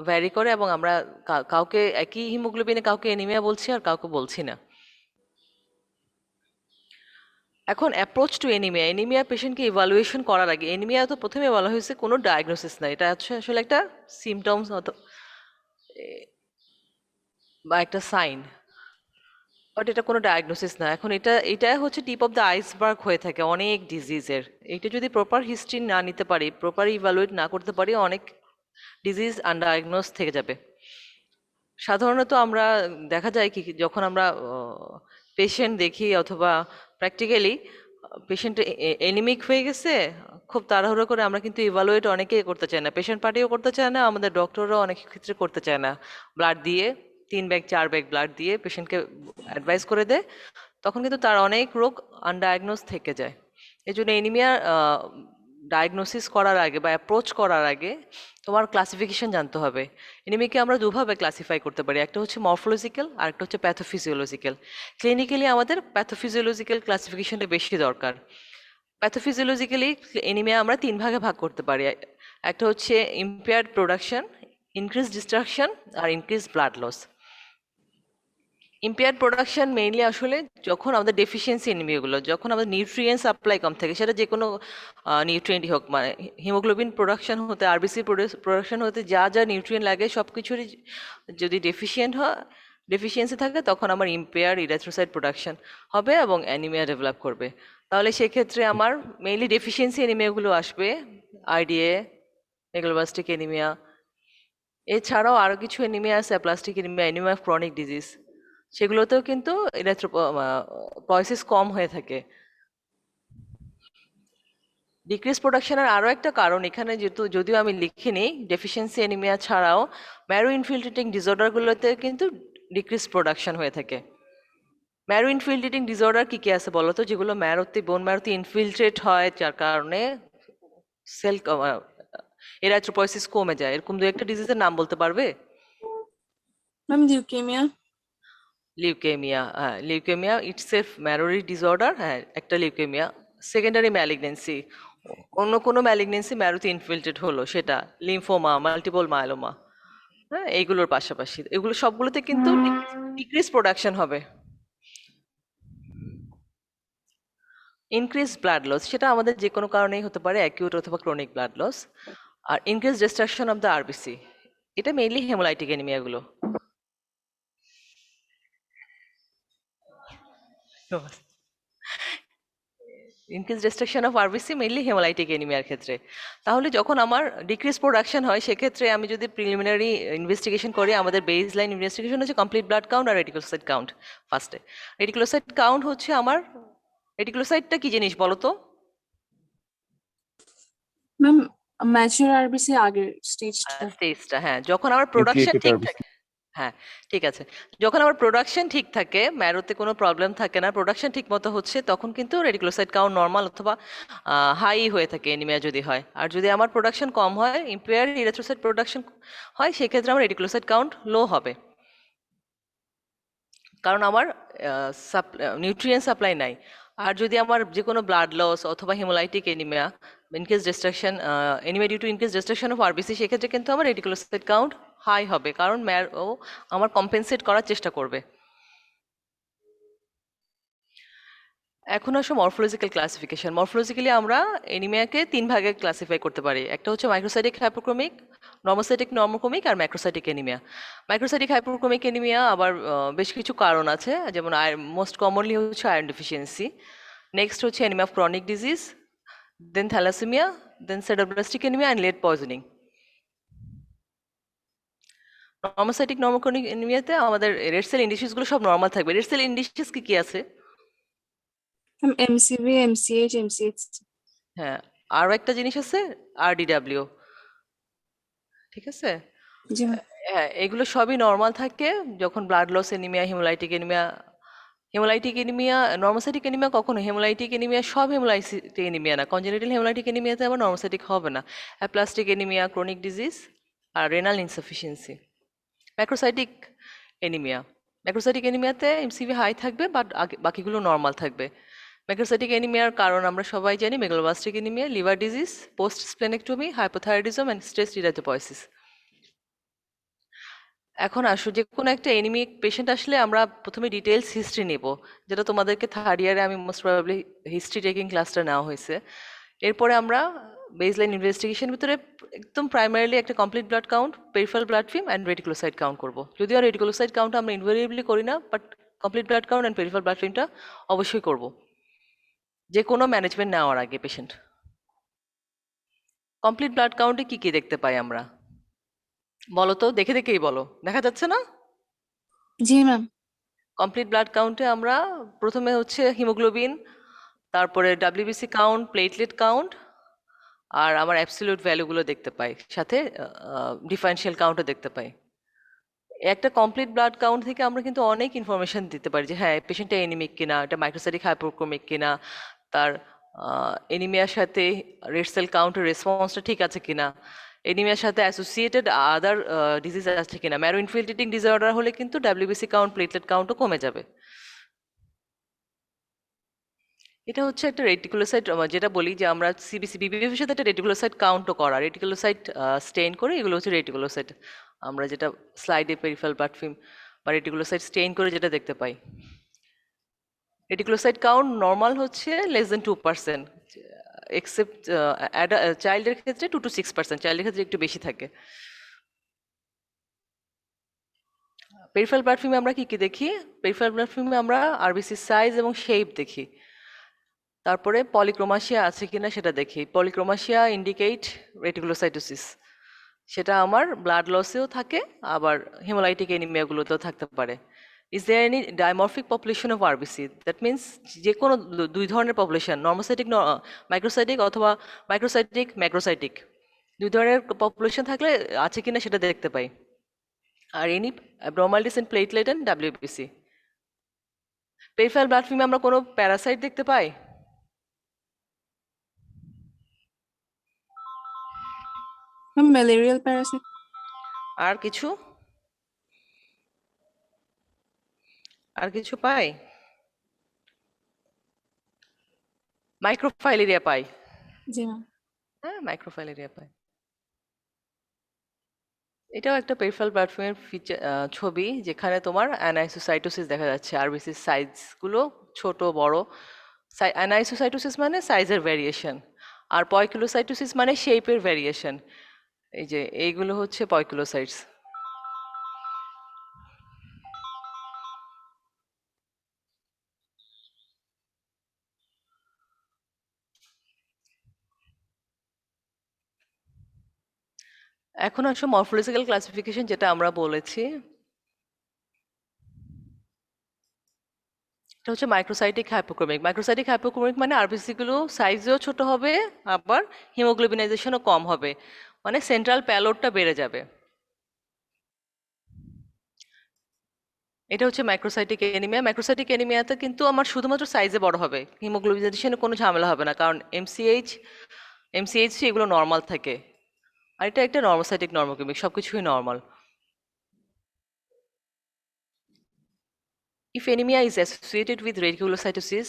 Vary করে, এবং আমরা কাউকে একই হিমোগ্লোবিনে কাউকে এনিমিয়া বলছি আর কাউকে বলছি না। এখন অ্যাপ্রোচ টু এনিমিয়া, এনিমিয়া পেশেন্টকে ইভালুয়েশন করার আগে, এনিমিয়া তো প্রথমে বলা হয়েছে কোনো ডায়াগনোসিস না, এটা হচ্ছে আসলে একটা সিমটমস বা একটা সাইন, বাট এটা কোনো ডায়াগনোসিস না। এখন এটা হচ্ছে টিপ অফ দ্য আইসবার্গ হয়ে থাকে অনেক ডিজিজের। এটা যদি প্রপার হিস্ট্রি না নিতে পারি, প্রপার ইভালুয়েট না করতে পারি, অনেক ডিজিজ আনডায়াগনোজ থেকে যাবে। সাধারণত আমরা দেখা যায় কি, যখন আমরা পেশেন্ট দেখি অথবা প্র্যাকটিক্যালি পেশেন্ট এনিমিক হয়ে গেছে, খুব তাড়াহুড়ো করে আমরা কিন্তু ইভালুয়েট অনেকেই করতে চায় না, পেশেন্ট পার্টিও করতে চায় না, আমাদের ডক্টররাও অনেক ক্ষেত্রে করতে চায় না। ব্লাড দিয়ে 3 ব্যাগ 4 ব্যাগ ব্লাড দিয়ে পেশেন্টকে অ্যাডভাইস করে দেয়, তখন কিন্তু তার অনেক রোগ আনডায়াগনোজ থেকে যায়। এই জন্য এনিমিয়া ডায়াগনোসিস করার আগে বা অ্যাপ্রোচ করার আগে তোমার ক্লাসিফিকেশন জানতে হবে। এনিমিয়াকে আমরা দুভাবে ক্লাসিফাই করতে পারি, একটা হচ্ছে মরফোলজিক্যাল আর একটা হচ্ছে প্যাথোফিজিওলজিক্যাল। ক্লিনিক্যালি আমাদের প্যাথোফিজিওলজিক্যাল ক্লাসিফিকেশনটা বেশি দরকার। প্যাথোফিজিওলজিক্যালি এনিমিয়া আমরা 3 ভাগে ভাগ করতে পারি। একটা হচ্ছে ইম্পেয়ার্ড প্রোডাকশন, ইনক্রিজ ডিস্ট্রাকশন আর increase blood loss. Impaired production mainly আসলে যখন আমাদের ডেফিসিয়েন্সি এনিমিয়াগুলো, যখন আমাদের নিউট্রিয়েন্ট সাপ্লাই কম থাকে, সেটা যে কোনো নিউট্রিয়েন্টই হোক, মানে হিমোগ্লোবিন প্রোডাকশন হতে, আরবিসি প্রোডাকশন হতে যা যা নিউট্রিয়েন্ট লাগে সব কিছুরই যদি ডেফিসিয়েন্সি থাকে, তখন আমার ইম্পেয়ার্ড ইরিথ্রোসাইট প্রোডাকশন হবে এবং অ্যানিমিয়া ডেভেলপ করবে। তাহলে সেক্ষেত্রে আমার মেইনলি ডেফিসিয়েন্সি এনিমিয়াগুলো আসবে, আইডিএ, মেগালোবাস্টিক এনিমিয়া। এছাড়াও আরো কিছু এনিমিয়া আছে, plastic anaemia, anaemia of chronic disease, সেগুলোতেও কিন্তু ইলেকট্রোপয়েসিস কম হয়ে থাকে। ডিক্রিজ প্রোডাকশনের আরও একটা কারণ এখানে, যেহেতু যদিও আমি লিখিনি, ডেফিসিয়েন্সি এনিমিয়া ছাড়াও ম্যারো ইনফিল্ট্রেটিং ডিসঅর্ডারগুলোতে কিন্তু ডিক্রিজ প্রোডাকশন হয়ে থাকে। ম্যারো ইনফিল্ট্রেটিং ডিসঅর্ডার কি কি আছে বলো তো, যেগুলো বোন ম্যারোতে ইনফিল্ট্রেট হয়, যার কারণে সেল এরাথ্রোপয়েসিস কমে যায়, এরকম দু একটা ডিজিজের নাম বলতে পারবে? Ma'am leukaemia. লিউকেমিয়া, হ্যাঁ, লিউকেমিয়া ইটসেলফ ম্যারোরি ডিসঅর্ডার, হ্যাঁ একটা লিউকেমিয়া। সেকেন্ডারি ম্যালিগনেন্সি, অন্য কোনো ম্যালিগনেন্সি ম্যারোতে ইনফিল্ট্রেট হলো, সেটা লিম্ফোমা, মাল্টিপল মায়োলোমা, হ্যাঁ এইগুলোর পাশাপাশি এগুলো সবগুলোতে কিন্তু ডিক্রিজ প্রোডাকশন হবে। ইনক্রিজ ব্লাড লস, সেটা আমাদের যে কোনো কারণেই হতে পারে, অ্যাকিউট অথবা ক্রনিক ব্লাড লস। আর increase destruction of the RBC, এটা মেইনলি হেমোলাইটিক এনিমিয়াগুলো। Increase restriction of RBC mainly haemolytic এনিমিয়ার ক্ষেত্রে। তাহলে যখন আমার ডিক্রিজ প্রোডাকশন হয়, সেক্ষেত্রে আমি যদি প্রিলিমিনারি ইনভেস্টিগেশন করি, আমাদের বেস লাইন ইনভেস্টিগেশন হচ্ছে কমপ্লিট ব্লাড কাউন্ট আর রেটিকুলোসাইট কাউন্ট। ফার্স্টে রেটিকুলোসাইট কাউন্ট হচ্ছে আমার, রেটিকুলোসাইটটা কি জিনিস বলো তো? ম্যাম ম্যাচিওর আরবিসি আগের স্টেজটা। স্টেজটা, হ্যাঁ, যখন আমার প্রোডাকশন নিউক্লিয়েটেড ঠিক আরবিসি। থাকে। হ্যাঁ, ঠিক আছে। যখন আমার প্রোডাকশন ঠিক থাকে, ম্যারোতে কোনো প্রবলেম থাকে না, প্রোডাকশন ঠিক মতো হচ্ছে, তখন কিন্তু রেডিকুলোসাইট কাউন্ট নর্মাল অথবা হাই হয়ে থাকে এনিমিয়া যদি হয়। আর যদি আমার প্রোডাকশন কম হয়, ইম্পেয়ার্ড ইরিথ্রোসাইট প্রোডাকশন হয়, সেক্ষেত্রে আমার রেডিকুলোসাইট কাউন্ট লো হবে, কারণ আমার নিউট্রিয়েন্ট সাপ্লাই নাই। আর যদি আমার যে কোনো ব্লাড লস অথবা haemolytic anaemia, increase destruction, anaemia due to increase destruction of RBC, সেক্ষেত্রে কিন্তু আমার রেডিকুলোসাইট কাউন্ট হাই হবে, কারণ ও আমার কম্পেনসেট করার চেষ্টা করবে। এখন আসো মরফোলজিক্যাল ক্লাসিফিকেশন। মরফোলজিক্যালি আমরা এনিমিয়াকে 3 ভাগে ক্লাসিফাই করতে পারি, একটা হচ্ছে মাইক্রোসাইটিক হাইপোক্রোমিক, নর্মোসাইটিক নর্মোক্রোমিক আর macrocytic anaemia. Microcytic hypochromic anaemia আবার বেশ কিছু কারণ আছে, যেমন মোস্ট কমনলি হচ্ছে আয়রন ডেফিসিয়েন্সি, নেক্সট হচ্ছে anaemia of chronic disease, then thalassaemia, then sideroblastic anaemia and lead poisoning. Normocytic normochromic এনিমিয়াতে আমাদের রেড সেল ইন্ডিসিসগুলো সব নর্মাল থাকবে। রেড সেল ইন্ডিসিস কি কি আছে? Ma'am MCV, MCH, MCH. হ্যাঁ, আরও একটা জিনিস আছে, আরডিডাব্লিউ, ঠিক আছে। জি ম্যাম। হ্যাঁ, এগুলো সবই নর্মাল থাকে যখন blood loss anaemia, haemolytic anaemia, haemolytic anaemia, normocytic anaemia কখনো হেমোলাইটিক এনিমিয়া, সব হেমোলাইটিক এনিমিয়া না, কনজেনিটাল হেমোলাইটিক এনিমিয়াতে আবার নর্মোসাইটিক হবে না। অ্যাপ্লাস্টিক এনিমিয়া, ক্রনিক ডিজিজ আর renal insufficiency. Macrocytic anaemia, macrocytic এনিমিয়াতে এমসিভি হাই থাকবে, বাট বাকিগুলো নর্মাল থাকবে। ম্যাক্রোসাইটিক এনিমিয়ার কারণ আমরা সবাই জানি, megaloblastic anaemia, liver disease, post splenectomy, hypothyroidism and stress erythropoiesis. এখন আসো যে কোনো একটা এনিমিক পেশেন্ট আসলে আমরা প্রথমে ডিটেলস হিস্ট্রি নেব, যেটা তোমাদেরকে থার্ড ইয়ারে আমি মোস্ট প্রবাবলি হিস্ট্রি টেকিং ক্লাসটা নেওয়া হয়েছে। এরপরে আমরা বেসলাইন ইনভেস্টিগেশন ভিতরে একদম প্রাইমারিলি একটা complete blood count, peripheral blood film and reticulocyte count করব। যদিও রেটিকুলোসাইট কাউন্ট আমরা ইনভেরিয়েবলি করি না, but complete blood count and peripheral blood ফিল্মটা অবশ্যই করব যে কোনো ম্যানেজমেন্ট নেওয়ার আগে পেশেন্ট। কমপ্লিট ব্লাড কাউন্টে কি কি দেখতে পাই আমরা বলো তো, দেখে দেখেই বলো, দেখা যাচ্ছে না? জি ম্যাম। কমপ্লিট ব্লাড কাউন্টে আমরা প্রথমে হচ্ছে হিমোগ্লোবিন, তারপরে ডাব্লিউবিসি কাউন্ট, প্লেটলেট কাউন্ট, আর আমার অ্যাবসলিউট ভ্যালুগুলো দেখতে পাই, সাথে ডিফারেনশিয়াল কাউন্টও দেখতে পাই। একটা কমপ্লিট ব্লাড কাউন্ট থেকে আমরা কিন্তু অনেক ইনফরমেশন দিতে পারি যে হ্যাঁ পেশেন্টটা এনিমিক কিনা, এটা মাইক্রোসাইটিক হাইপোক্রোমিক কিনা, তার এনিমিয়ার সাথে রেড সেল কাউন্টের রেসপন্সটা ঠিক আছে কিনা, এনিমিয়ার সাথে অ্যাসোসিয়েটেড আদার ডিজিজ আছে কিনা। ম্যারো ইনফিল্ট্রেটিং ডিসঅর্ডার হলে কিন্তু ডাব্লিউবিসি কাউন্ট, প্লেটলেট কাউন্টও কমে যাবে। এটা হচ্ছে একটা রেটিকুলোসাইট, যেটা বলি যে আমরা সিবিসি বিবিএফ এর সাথে একটা রেটিকুলোসাইট কাউন্টও করা, রেটিকুলোসাইট স্টেইন করে, এগুলো হচ্ছে রেটিকুলোসাইট। আমরা যেটা স্লাইডে পেরিফেরাল ব্লাড ফিল্ম বা রেটিকুলোসাইট স্টেইন করে যেটা দেখতে পাই। রেটিকুলোসাইট কাউন্ট নর্মাল হচ্ছে less than 2%, এক্সেপ্ট চাইল্ডের ক্ষেত্রে 2 to 6%, চাইল্ডের ক্ষেত্রে একটু বেশি থাকে। পেরিফেরাল ব্লাড ফিল্মে আমরা কি কি দেখি? পেরিফেরাল ব্লাড ফিল্মে আমরা আরবিসি সাইজ এবং শেপ দেখি, তারপরে পলিক্রোমাশিয়া আছে কিনা সেটা দেখি। পলিক্রোমাশিয়া ইন্ডিকেট রেটিকুলোসাইটোসিস, সেটা আমার ব্লাড লসেও থাকে, আবার হেমোলাইটিক এনিমিয়াগুলোতেও থাকতে পারে। Is there any dimorphic population of RBC? That means যে কোনো দুই ধরনের পপুলেশন, নর্মোসাইটিক মাইক্রোসাইটিক, অথবা মাইক্রোসাইটিক ম্যাক্রোসাইটিক, দুই ধরনের পপুলেশন থাকলে আছে কিনা সেটা দেখতে পাই। আর any abnormalities in platelet and WBC. Peripheral blood ফিল্মে আমরা কোনো প্যারাসাইট দেখতে পাই? Ma'am malarial parasite. আর কিছু? আর কিছু পাই? মাইক্রোফাইলেরিয়া পাই। জি ম্যাম। হ্যাঁ, মাইক্রোফাইলেরিয়া পাই। এটাও একটা পেরিফেরাল প্ল্যাটফর্মের ফিচার, ছবি, যেখানে তোমার অ্যানাইসোসাইটোসিস দেখা যাচ্ছে। আরবিসির সাইজগুলো ছোট বড়। অ্যানাইসোসাইটোসিস মানে সাইজের ভ্যারিয়েশন, আর পয়কিলোসাইটোসিস মানে শেপের ভ্যারিয়েশন। এই যে এইগুলো হচ্ছে পয়কিলোসাইটস। এখন আসলে মরফোলজিক্যাল ক্লাসিফিকেশন যেটা আমরা বলেছি, এটা হচ্ছে মাইক্রোসাইটিক হাইপোক্রোমিক। মাইক্রোসাইটিক হাইপোক্রোমিক মানে আরবিসি গুলো সাইজেও ছোট হবে, আবার হিমোগ্লোবিনাইজেশনও কম হবে, মানে সেন্ট্রাল প্যালোডটা বেড়ে যাবে। এটা হচ্ছে মাইক্রোসাইটিক এনিমিয়া। মাইক্রোসাইটিক এনিমিয়াতে কিন্তু আমার শুধুমাত্র সাইজে বড় হবে, হিমোগ্লোবিনাইজেশনে কোনো ঝামেলা হবে না, কারণ এমসিএইচ এগুলো নর্মাল থাকে। আর এটা একটা নর্মোসাইটিক নর্মোকেমিক, সবকিছুই normal. If anemia is associated with reticulocytosis,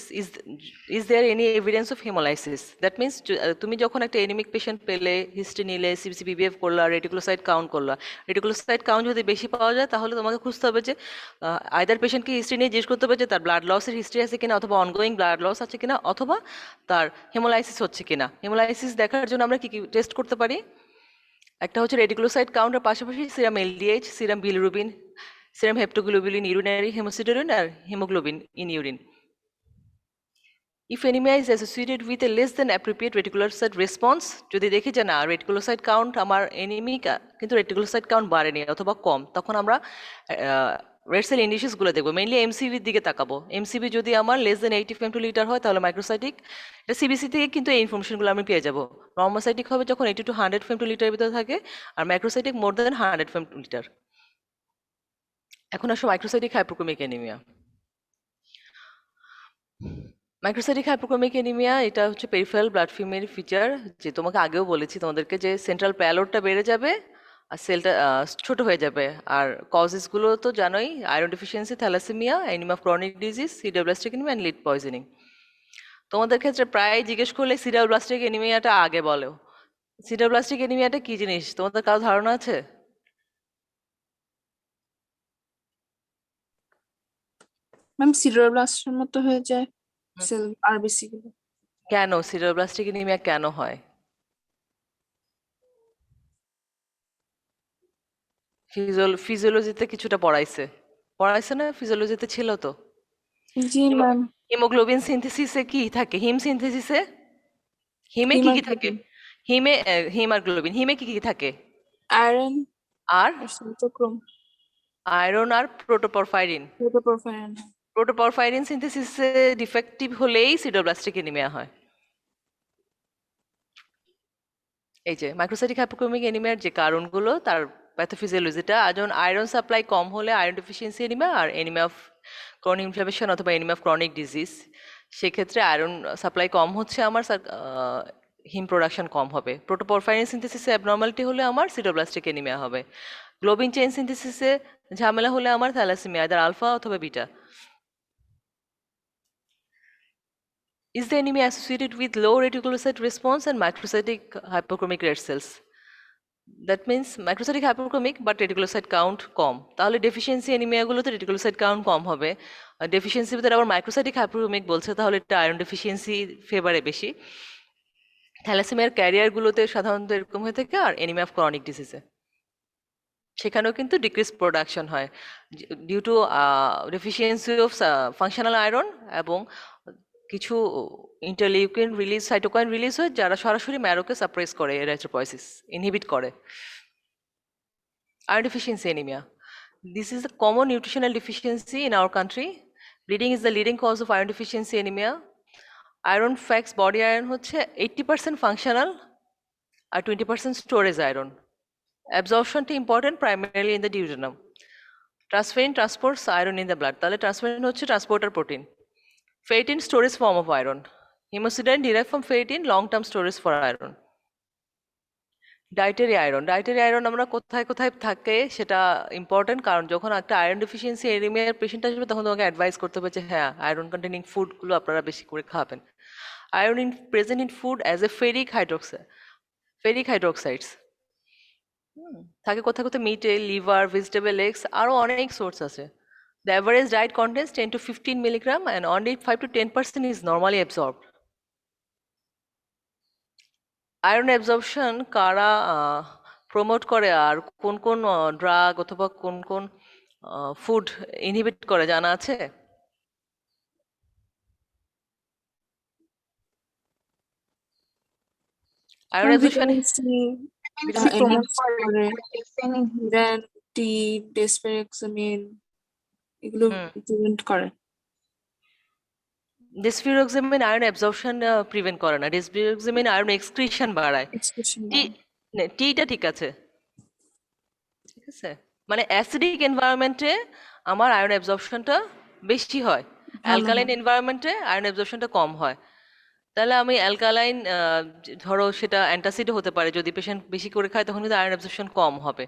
is there any evidence of hemolysis? That means তুমি যখন একটা এনিমিক পেশেন্ট পেলে, হিস্ট্রি নিলে, সিবিসি বিবিএফ করলা, রেটিকুলোসাইট কাউন্ট করলা, রেটিকুলোসাইট কাউন্ট যদি বেশি পাওয়া যায় তাহলে তোমাকে খুঁজতে হবে যে আইদার পেশেন্টকে হিস্ট্রি নিয়ে জিজ্ঞেস করতে হবে যে তার ব্লাড লসের হিস্ট্রি আছে কিনা, অথবা অনগোয়িং ব্লাড লস আছে কিনা, অথবা তার হেমোলাইসিস হচ্ছে কিনা। হেমোলাইসিস দেখার জন্য আমরা কি কি টেস্ট করতে পারি? একটা হচ্ছে রেটিকুলোসাইট কাউন্টের পাশাপাশি serum LDH, serum bilirubin, serum haptoglobin, urinary haemosiderin, আর haemoglobin in urine. If anemia is associated with a less than appropriate reticulocyte response, যদি দেখি যে না রেটিকুলোসাইট কাউন্ট আমার এনিমিক কিন্তু রেটিকুলোসাইট কাউন্ট বাড়েনি অথবা কম, তখন আমরা রেড সেল ইন্ডিসিসগুলো দেখবো, মেইনলি এমসিবির দিকে তাকাবো। এমসিবি যদি আমার less than 80 ফেমটোলিটার হয় তাহলে মাইক্রোসাইটিক। এটা সিবিসি থেকে কিন্তু এই ইনফরমেশনগুলো আমি পেয়ে যাবো। নর্মোসাইটিক হবে যখন 80 to 100 ফেমটোলিটার ভিতরে থাকে, আর মাইক্রোসাইটিক মোর দেন 100 ফেমটোলিটার। এখন আসো microcytic hypochromic anaemia. Microcytic hypochromic anaemia এটা হচ্ছে পেরিফেরাল ব্লাড ফিল্মের ফিচার, যে তোমাকে আগেও বলেছি তোমাদেরকে যে সেন্ট্রাল প্যালোডটা বেড়ে যাবে আর সেলটা ছোট হয়ে যাবে। আর কজেসগুলো তো জানোই, iron deficiency, thalassaemia, anaemia of chronic disease, sideroblastic anaemia and lead poisoning. তোমাদের ক্ষেত্রে প্রায় জিজ্ঞেস করলে সিডাব্লাস্টিক অ্যানিমিয়াটা আগে বলো। সিডাব্লাস্টিক অ্যানিমিয়াটা কি জিনিস তোমাদের কারো ধারণা আছে? ম্যাম সিডোরোব্লাস্টের মতো হয়ে যায় হুম। সেল আরবিসি গুলো। কেন সিডারোব্লাস্টিক অ্যানিমিয়া কেন হয়? ফিজিওলজিতে কিছুটা পড়াইছে না? ফিজিওলজিতে ছিল তো। জি ম্যাম। হিমোগ্লোবিন সিনথেসিসে কি থাকে? হিম সিনথেসিসে হিমে কি কি থাকে? হিমোগ্লোবিন, হিম আর গ্লোবিন, হিমে কি কি থাকে? আয়রন আর আর সাইটোক্রোম, আয়রন আর প্রোটোপরফাইরিন। প্রোটোপরফাইরিন। প্রোটোপরফাইরিন সিনথেসিসে ডিফেক্টিভ হলেই সিডোব্লাস্টিক অ্যানিমিয়া হয়। এই যে মাইক্রোসাইটিক হাইপোক্রোমিক অ্যানিমিয়ার যে কারণগুলো তার প্যাথোফিজিওলজিটা, যেমন আয়রন সাপ্লাই কম হলে আয়রন ডেফিসিয়েন্সি অ্যানিমিয়া আর অ্যানিমিয়া অফ ক্রনিক ইনফ্লামেশন অথবা অ্যানিমিয়া অফ ক্রনিক ডিজিজ। সেক্ষেত্রে আয়রন সাপ্লাই কম হচ্ছে আমার, হিম প্রোডাকশন কম হবে। প্রোটোপরফাইরিন সিনথেসিসে অ্যাবনর্মালিটি হলে আমার সিটোব্লাস্টিক অ্যানিমিয়া হবে। গ্লোবিন চেইন সিনথেসিসে ঝামেলা হলে আমার থ্যালাসেমিয়া, আইদার আলফা অথবা beta. Is the anemia associated with low reticulocyte response and microcytic hypochromic red cells? That means microcytic hypochromic but reticulocyte count কম, তাহলে ডেফিসিয়েন্সি অ্যানিমিয়াগুলোতে রেটিকুলোসাইট কাউন্ট কম হবে। আর ডেফিসিয়েন্সি ভিতরে আবার মাইক্রোসাইটিক হাইপোক্রোমিক বলছে, তাহলে এটা আয়রন ডেফিসিয়েন্সি ফেভারে বেশি। থ্যালাসেমিয়ার ক্যারিয়ারগুলোতে সাধারণত এরকম হয়ে থাকে, আর অ্যানিমিয়া অফ ক্রনিক ডিজিজে সেখানেও কিন্তু ডিক্রিজ প্রোডাকশন হয় due to deficiency of functional iron, এবং কিছু ইন্টারলিউকিন রিলিজ, সাইটোকাইন রিলিজ হয় যারা সরাসরি ম্যারোকে সাপ্রেস করে, এরিথ্রোপয়েসিস ইনহিবিট করে। Iron deficiency anemia. This is a common nutritional deficiency in our country. Bleeding is the leading cause of iron deficiency anemia. Iron facts body iron হচ্ছে 80% functional আর 20% storage iron. Absorption টি important primarily in the duodenum. Transferrin transports iron in the blood. তাহলে transferrin হচ্ছে transporter protein. Ferritin storage form of iron. Hemosiderin derived from ferritin, long term storage for iron. Dietary iron আমরা কোথায় কোথায় থাকে সেটা important, কারণ যখন একটা আয়রন ডেফিসিয়েন্সি এনিমিয়ার পেশেন্ট আসবে তখন তোমাকে অ্যাডভাইস করতে হবে যে হ্যাঁ আয়রন কন্টেনিং ফুডগুলো আপনারা বেশি করে খাবেন। Iron in present in food as a ferric hydroxides থাকে কোথায় কোথায় মিটে, লিভার, ভেজিটেবল এগস, আরও অনেক সোর্স আছে। The average diet contains 10 to 15 milligram and only 5 to 10% is normally absorbed. Iron absorption কারা প্রমোট করে, আর কোন কোন ড্রাগ অথবা কোন কোন ফুড ইনহিবিট করে জানা আছে? Iron absorption vitamin C Vitamin C enhance promote করে করে, trypsin দেন টি, ডেসপেরক্সামিন এগুলো প্রিভেন্ট করে। ডেসপিরোক্সামিন আয়রন অ্যাবজর্পশন প্রিভেন্ট করে না, ডেসপিরোক্সামিন আয়রন এক্সক্রিশন বাড়ায়। এক্সপ্রেশন টি টিটা ঠিক আছে, ঠিক আছে, মানে অ্যাসিডিক এনভায়রনমেন্টে আমার আয়রন অ্যাবজর্পশনটা বেশি হয়, অ্যালকালাইন এনভায়রনমেন্টে আয়রন অ্যাবজর্পশনটা কম হয়। তাহলে আমি অ্যালকালাইন, ধরো সেটা অ্যান্টাসিডও হতে পারে, যদি পেশেন্ট বেশি করে খায় তখন কিন্তু আয়রন অ্যাবজর্পশন কম হবে।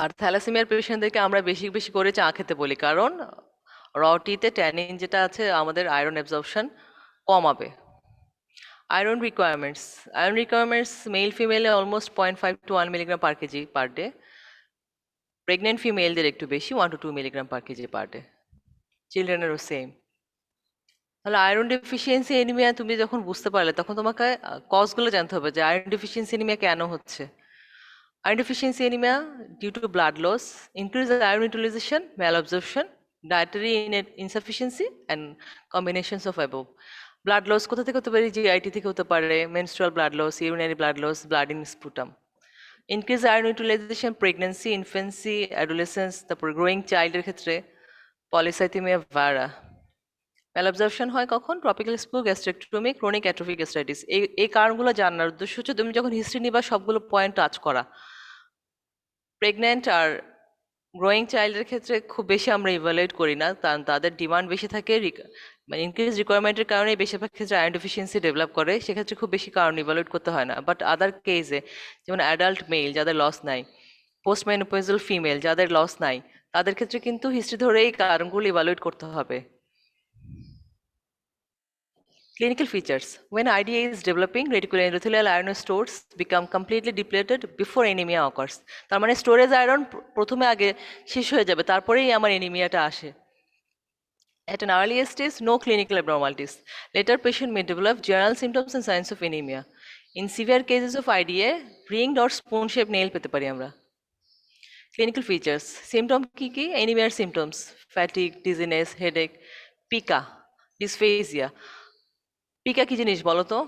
আর থ্যালাসেমিয়ার পেশেন্টদেরকে আমরা বেশি বেশি করে চা খেতে বলি, কারণ রটিতে ট্যানিন যেটা আছে আমাদের আয়রন অ্যাবজর্পশন কমাবে। আয়রন রিকোয়ারমেন্টস মেল ফিমেলে almost 0.5 to 1 milligram per kg per day. Pregnant ফিমেলদের একটু বেশি, 1 to 2 milligram per kg per day. চিলড্রেনেরও সেম। তাহলে আয়রন ডেফিসিয়েন্সি এনিমিয়া তুমি যখন বুঝতে পারলে তখন তোমাকে কজগুলো জানতে হবে যে আয়রন ডেফিসিয়েন্সি এনিমিয়া কেন হচ্ছে। Iron deficiency anemia due to blood loss, increased iron utilization, malabsorption, dietary insufficiency, and combinations of above. Blood loss কোথা থেকে হতে পারে? GIT থেকে হতে পারে, menstrual blood loss, urinary blood loss, blood in sputum. Increased iron utilization, pregnancy, infancy, adolescence, তারপর growing child এর ক্ষেত্রে polycythemia vera. Malabsorption হয় কখন? Tropical sprue, gastrectomy, chronic atrophic gastritis. এই কারণগুলো জানার উদ্দেশ্য হচ্ছে তুমি যখন হিস্ট্রি নিবা সবগুলো পয়েন্ট টাচ করা। প্রেগনেন্ট আর গ্রোয়িং চাইল্ডের ক্ষেত্রে খুব বেশি আমরা ইভালুয়েট করি না, কারণ তাদের ডিমান্ড বেশি থাকে, মানে ইনক্রিজ রিকোয়ারমেন্টের কারণে বেশিরভাগ ক্ষেত্রে আয়রন ডেফিসিয়েন্সি ডেভেলপ করে, সেক্ষেত্রে খুব বেশি কারণ ইভালুয়েট করতে হয় না। বাট আদার কেসে যেমন অ্যাডাল্ট মেল যাদের লস নাই, পোস্ট মেনোপজাল ফিমেল যাদের লস নাই, তাদের ক্ষেত্রে কিন্তু হিস্ট্রি ধরে এই কারণগুলো ইভালুয়েট করতে হবে। Clinical features. When IDA is developing, reticular endothelial iron stores become completely depleted before anemia occurs. তার মানে স্টোরেজ আয়রন প্রথমে আগে শেষ হয়ে যাবে, তারপরেই আমার এনিমিয়াটা আসে। At an earlier stage, no clinical abnormalities. Later, patient may develop general symptoms and signs of anemia. In severe cases of IDA, ringed or spoon-shaped nail পেতে পারি আমরা। Clinical features. Symptom কি? Anemia symptoms. Fatigue, dizziness, headache, pica, dysphagia. Pika কি জিনিস বলো তো?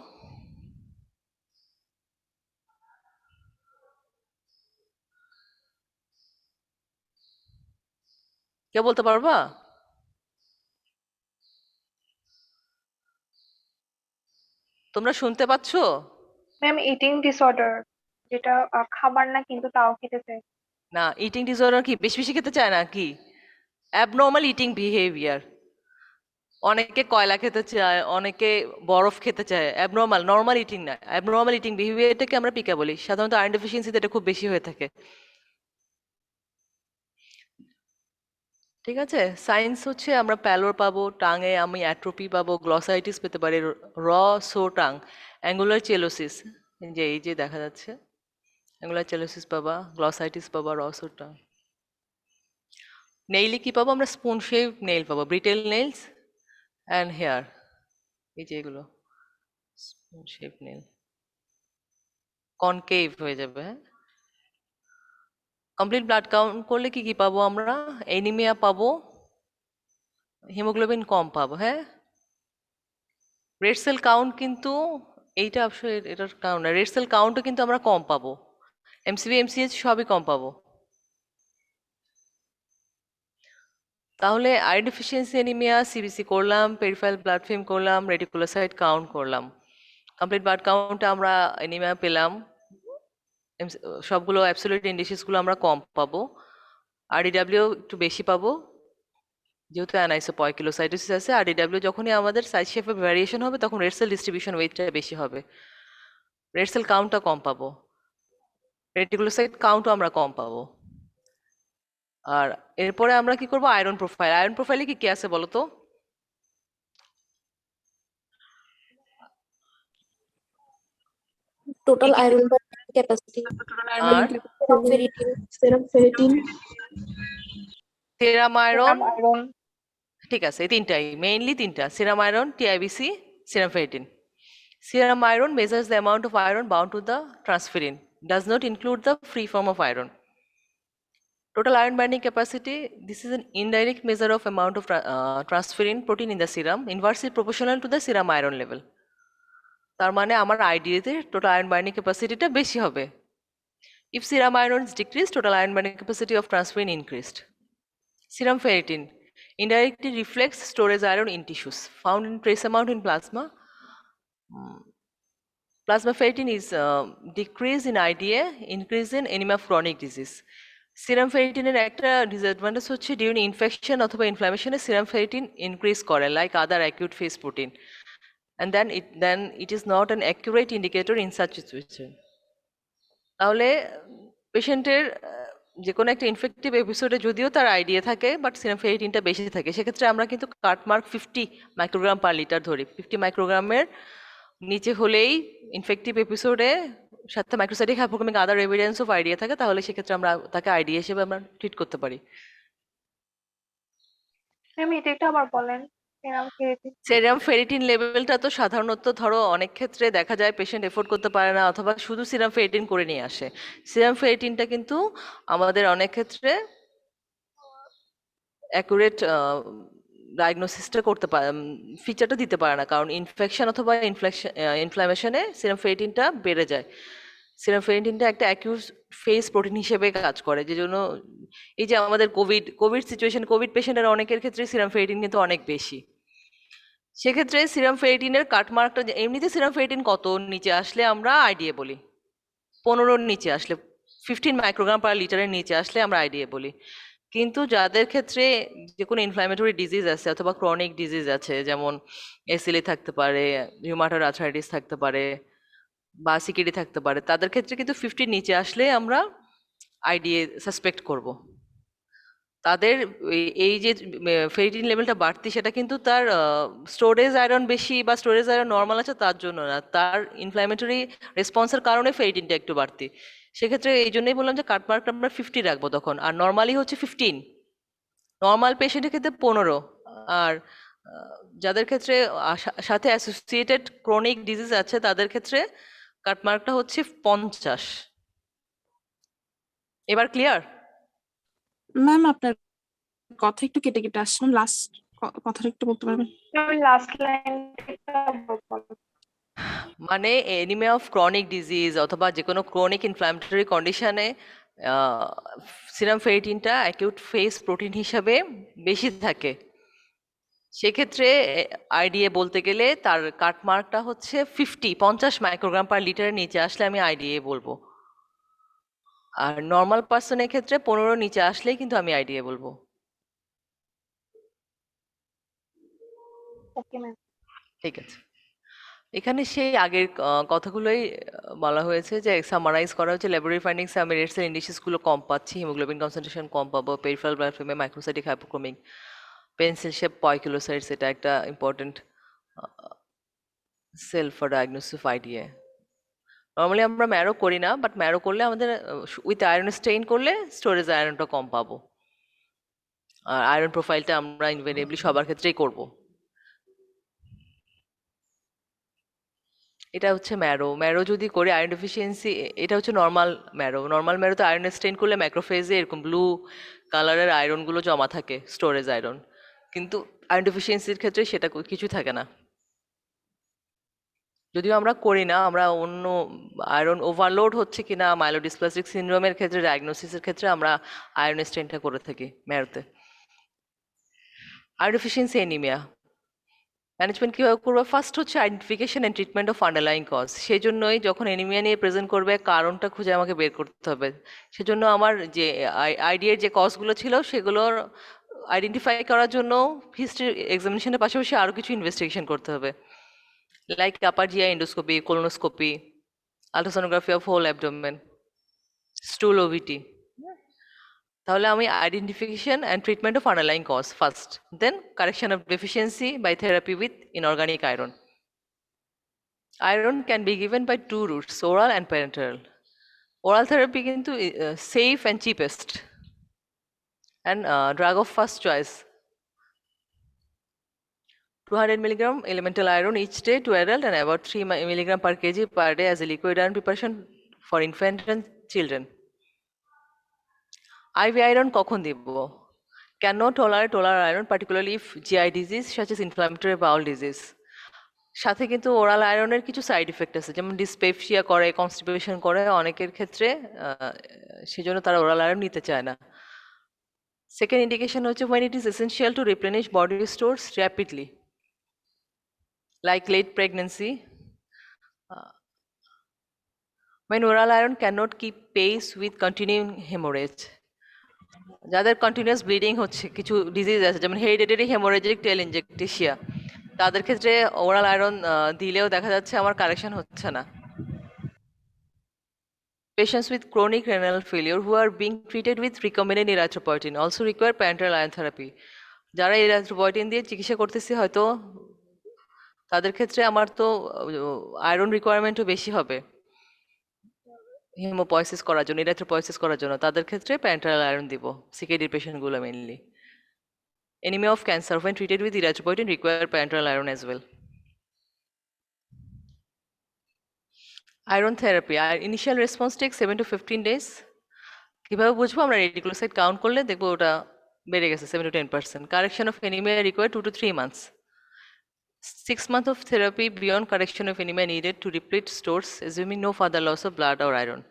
কে বলতে পারবা? তোমরা শুনতে পাচ্ছো? ম্যাম ইটিং ডিসঅর্ডার, যেটা খাবার না কিন্তু তাও খেতে চাই। না, ইটিং ডিসঅর্ডার কি বেশি বেশি খেতে চায় না কি? Abnormal eating behaviour. অনেকে কয়লা খেতে চায়, অনেকে বরফ খেতে চায়। অ্যাবনর্মাল, নর্মাল ইটিং না, অ্যাবনর্মাল ইটিং বিহেভিয়ারটাকে আমরা পিকা বলি। সাধারণত আয়রন ডেফিসিয়েন্সিতে এটা খুব বেশি হয়ে থাকে। ঠিক আছে, সাইন্স হচ্ছে আমরা প্যালোর পাবো, টাঙে আমি অ্যাট্রোপি পাবো, গ্লসাইটিস পেতে পারি, র সো টাং, অ্যাঙ্গুলার চেলোসিস, এই যে দেখা যাচ্ছে, অ্যাঙ্গুলার চেলোসিস পাবা, গ্লসাইটিস পাবা, র সো টাং। নেইলে কি পাবো আমরা? স্পুন শেপ নেইল পাবো, ব্রিটেল নেইলস অ্যান্ড হেয়ার, এই যে এগুলো স্পুন শেপ নেইল, কনকেভ হয়ে যাবে। হ্যাঁ, কমপ্লিট ব্লাড কাউন্ট করলে কি কি পাবো আমরা? এনিমিয়া পাবো, হিমোগ্লোবিন কম পাবো। হ্যাঁ, রেড সেল কাউন্ট কিন্তু এইটা অবশ্যই এটার কাউন্ট না, রেড সেল কাউন্টও কিন্তু আমরা কম পাবো, এমসিবি এমসিএইচ সবই কম পাবো। তাহলে আয়রন ডেফিসিয়েন্সি এনিমিয়া সিবিসি করলাম, পেরিফেরাল ব্লাড ফিল্ম করলাম, রেটিকুলোসাইট কাউন্ট করলাম, কমপ্লিট ব্লাড কাউন্টে আমরা এনিমিয়া পেলাম, সবগুলো অ্যাবসোলিউট ইন্ডিসিসগুলো আমরা কম পাবো, আরডিডাব্লিউ একটু বেশি পাবো যেহেতু অ্যানাইসোপয়কিলোসাইটোসিস আছে। আরডিডাব্লিউ যখনই আমাদের সাইজ শেপে ভ্যারিয়েশন হবে তখন রেড সেল ডিস্ট্রিবিউশন ওয়েটটা বেশি হবে, রেড সেল কাউন্টটা কম পাবো, রেটিকুলোসাইট কাউন্টও আমরা কম পাবো। আর এরপরে আমরা কি করবো? Iron profile. আয়রন প্রোফাইলে কি কি আছে বলো তো? total কি কি? iron binding capacity, আর serum ferritin, serum ferritin, serum iron, iron. ঠিক আছে, এই তিনটাই মেইনলি, তিনটা: serum iron, TIBC, serum ferritin. Serum iron measures the amount of iron bound to the transferrin, does not include the free form of iron. Total iron binding capacity, this is an indirect measure of amount of transferrin protein in the serum, inversely proportional to the serum iron level. তার মানে আমার আইডিতে total iron binding ক্যাপাসিটিটা বেশি হবে। If serum iron is decreased, total iron binding capacity of transferrin increased. Serum ferritin indirectly reflects storage iron in tissues, found in trace amount in plasma. Plasma ferritin is decrease in IDA, increase in anemia of chronic disease. Serum ferritin এর একটা disadvantage হচ্ছে during infection অথবা ইনফ্লামেশনে serum ferritin increase করে like other acute phase protein, and then it is not an accurate indicator in such situation. তাহলে পেশেন্টের যে কোনো একটা ইনফেক্টিভ এপিসোডে যদিও তার আইডিয়া থাকে বাট সেরাম ফেরিটিনটা বেশি থাকে, সেক্ষেত্রে আমরা কিন্তু কাটমার্ক 50 মাইক্রোগ্রাম পার লিটার ধরি। 50 মাইক্রোগ্রামের নিচে হলেই ইনফেক্টিভ এপিসোডে সাথে microcytic হাইপোক্রমিক other evidence of idea থাকে, তাহলে সেক্ষেত্রে আমরা তাকে আইডিয়া হিসেবে আমরা ট্রিট করতে পারি। ম্যাম এটা একটু আবার বলেন। সেরাম ফেরিটিন লেভেলটা তো সাধারণত ধরো অনেক ক্ষেত্রে দেখা যায় পেশেন্ট এফোর্ড করতে পারে না অথবা শুধু সিরাম ফেরিটিন করে নিয়ে আসে। সিরাম ফেরিটিনটা কিন্তু আমাদের অনেক ক্ষেত্রে অ্যাকুরেট ডায়াগনোসিসটা করতে পারে, ফিচারটা দিতে পারে না, কারণ ইনফেকশন অথবা ইনফ্লামেশনে সিরাম ফেরিটিনটা বেড়ে যায়। সিরাম ফেরিটিনটা একটা অ্যাকিউট ফেজ প্রোটিন হিসেবে কাজ করে, যে জন্য এই যে আমাদের কোভিড সিচুয়েশন, কোভিড পেশেন্টের অনেকের ক্ষেত্রে সিরাম ফেরিটিন কিন্তু অনেক বেশি। সেক্ষেত্রে সিরাম ফেরিটিনের কাটমার্কটা, এমনিতে সিরাম ফেরিটিন কত নিচে আসলে আমরা আইডিএ বলি? 15 নিচে আসলে, 15 মাইক্রোগ্রাম পার লিটারের নিচে আসলে আমরা আইডিএ বলি। কিন্তু যাদের ক্ষেত্রে যে কোনো ইনফ্ল্যামেটরি ডিজিজ আছে অথবা ক্রনিক ডিজিজ আছে, যেমন এসিলি থাকতে পারে, রিউমাটয়েড আর্থ্রাইটিস থাকতে পারে বা সিকিডি থাকতে পারে, তাদের ক্ষেত্রে কিন্তু 50 নিচে আসলে আমরা আইডিএ সাসপেক্ট করব। তাদের এই যে ফেরিটিন লেভেলটা বাড়তি, সেটা কিন্তু তার স্টোরেজ আয়রন বেশি বা স্টোরেজ আয়রন নর্মাল আছে তার জন্য না, তার ইনফ্ল্যামেটরি রেসপন্সের কারণে ফেরিটিনটা একটু বাড়তি। সেক্ষেত্রে এই জন্যই বললাম যে কাটমার্কটা আমরা 50 রাখবো তখন, আর নর্মালি হচ্ছে 15, নর্মাল পেশেন্টের ক্ষেত্রে 15, আর যাদের ক্ষেত্রে সাথে অ্যাসোসিয়েটেড ক্রনিক ডিজিজ আছে তাদের ক্ষেত্রে কাটমার্কটা হচ্ছে 50। এবার ক্লিয়ার? ম্যাম আপনার কথা একটু কেটে কেটে আসলাম, লাস্ট কথাটা একটু বলতে পারবেন? লাস্ট লাইনটা বলো। মানে এনিমিয়া অফ ক্রনিক ডিজিজ অথবা যে কোনো ক্রনিক ইনফ্ল্যামেটরি কন্ডিশনে সিরাম ফেরিটিনটা অ্যাকিউট ফেজ প্রোটিন হিসাবে বেশি থাকে। সেক্ষেত্রে আইডিএ বলতে গেলে তার কাটমার্কটা হচ্ছে 50 মাইক্রোগ্রাম পার লিটারের নিচে আসলে আমি আইডিএ বলবো, আর নর্মাল পার্সনের ক্ষেত্রে 15 নিচে আসলেই কিন্তু আমি আইডিএ বলবো। Okay ma'am. ঠিক আছে, এখানে সেই আগের কথাগুলোই বলা হয়েছে, যে সামারাইজ করা হচ্ছে ল্যাবরেটরি ফাইন্ডিংস, আমি রেটসের ইন্ডিসিসগুলো কম পাচ্ছি, হিমোগ্লোবিন কনসেন্ট্রেশন কম পাবো, পেরিফেরাল ব্লাডফিমে microcytic hypochromic, pencil shape poikilocytes, এটা একটা important cell for diagnosis of IDA. Normally আমরা ম্যারো করি না, বাট ম্যারো করলে আমাদের উইথ আয়রন স্টেইন করলে স্টোরেজ আয়রনটা কম পাবো, আর আয়রন প্রোফাইলটা আমরা ইনভেরিয়েবলি সবার ক্ষেত্রেই করব। এটা হচ্ছে ম্যারো। ম্যারো যদি করে আয়রন ডেফিসিয়েন্সি, এটা হচ্ছে নর্মাল ম্যারো। নর্মাল ম্যারোতে আয়রন স্টেইন করলে ম্যাক্রোফেজে এরকম ব্লু কালারের আয়রনগুলো জমা থাকে, স্টোরেজ আয়রন, কিন্তু আয়রন ডেফিসিয়েন্সির ক্ষেত্রে সেটা কিছু থাকে না। যদিও আমরা করি না, আমরা অন্য আয়রন ওভারলোড হচ্ছে কিনা মাইলোডিসপ্লাস্টিক সিনড্রোমের ক্ষেত্রে ডায়াগনোসিসের ক্ষেত্রে আমরা আয়রন স্টেইনটা করে থাকি ম্যারোতে। আয়রন ডেফিসিয়েন্সি এনিমিয়া ম্যানেজমেন্ট কীভাবে করবে? ফার্স্ট হচ্ছে identification and treatment of underlying cause. সেই জন্যই যখন এনিমিয়া নিয়ে প্রেজেন্ট করবে কারণটা খুঁজে আমাকে বের করতে হবে। সেজন্য আমার যে আইডিয়ার যে কজগুলো ছিল সেগুলোর আইডেন্টিফাই করার জন্য হিস্ট্রি এক্সামিনেশনের পাশাপাশি আরও কিছু ইনভেস্টিগেশন করতে হবে, like upper GI endoscopy, colonoscopy, ultrasonography of whole abdomen, stool OBT. তাহলে আমি identification and treatment of underlying cause first, then correction of deficiency by therapy with inorganic iron. Iron can be given by two routes, oral and parenteral. Oral therapy কিন্তু safe and cheapest and drug of first choice. 200 milligram elemental iron each day to adult and about 3 milligram per kg per day as a liquid iron preparation for infant and children. IV iron কখন দিব? Cannot tolerate oral iron, particularly if GI disease such as inflammatory bowel disease. সাথে কিন্তু oral আয়রনের কিছু side effect আছে, যেমন dyspepsia করে, constipation করে অনেকের ক্ষেত্রে, সেজন্য তারা ওরাল আয়রন নিতে চায় না। সেকেন্ড ইন্ডিকেশন হচ্ছে when it is essential to replenish body stores rapidly, like late pregnancy, when oral iron cannot keep pace with continuing hemorrhage. যাদের কন্টিনিউয়াস ব্লিডিং হচ্ছে, কিছু ডিজিজ আছে যেমন হেরিডিটারি হেমোরেজিক টেলেনজেকটেশিয়া, তাদের ক্ষেত্রে ওরাল আয়রন দিলেও দেখা যাচ্ছে আমার কারেকশন হচ্ছে না। Patients with chronic renal failure who are being treated with recombinant erythropoietin also require parenteral iron therapy. যারা erythropoietin দিয়ে চিকিৎসা করতেছি হয়তো তাদের ক্ষেত্রে আমার তো আয়রন রিকোয়ারমেন্টও বেশি হবে হেমোপয়েসিস করার জন্য, erythropoiesis করার জন্য, তাদের ক্ষেত্রে প্যারেন্টাল আয়রন দিব, সিকেডি পেশেন্টগুলো mainly. Anemia of cancer when treated with erythropoietin require parenteral iron as well. Iron therapy, our initial response takes 7 to 15 days. কিভাবে বুঝবো? আমরা রেডিকুলোসাইট কাউন্ট করলে দেখবো ওটা বেড়ে গেছে 7 to 10%. Correction of anemia required 2 to 3 months. 6 months of therapy beyond correction of anemia needed to deplete stores, assuming no further loss of blood or iron.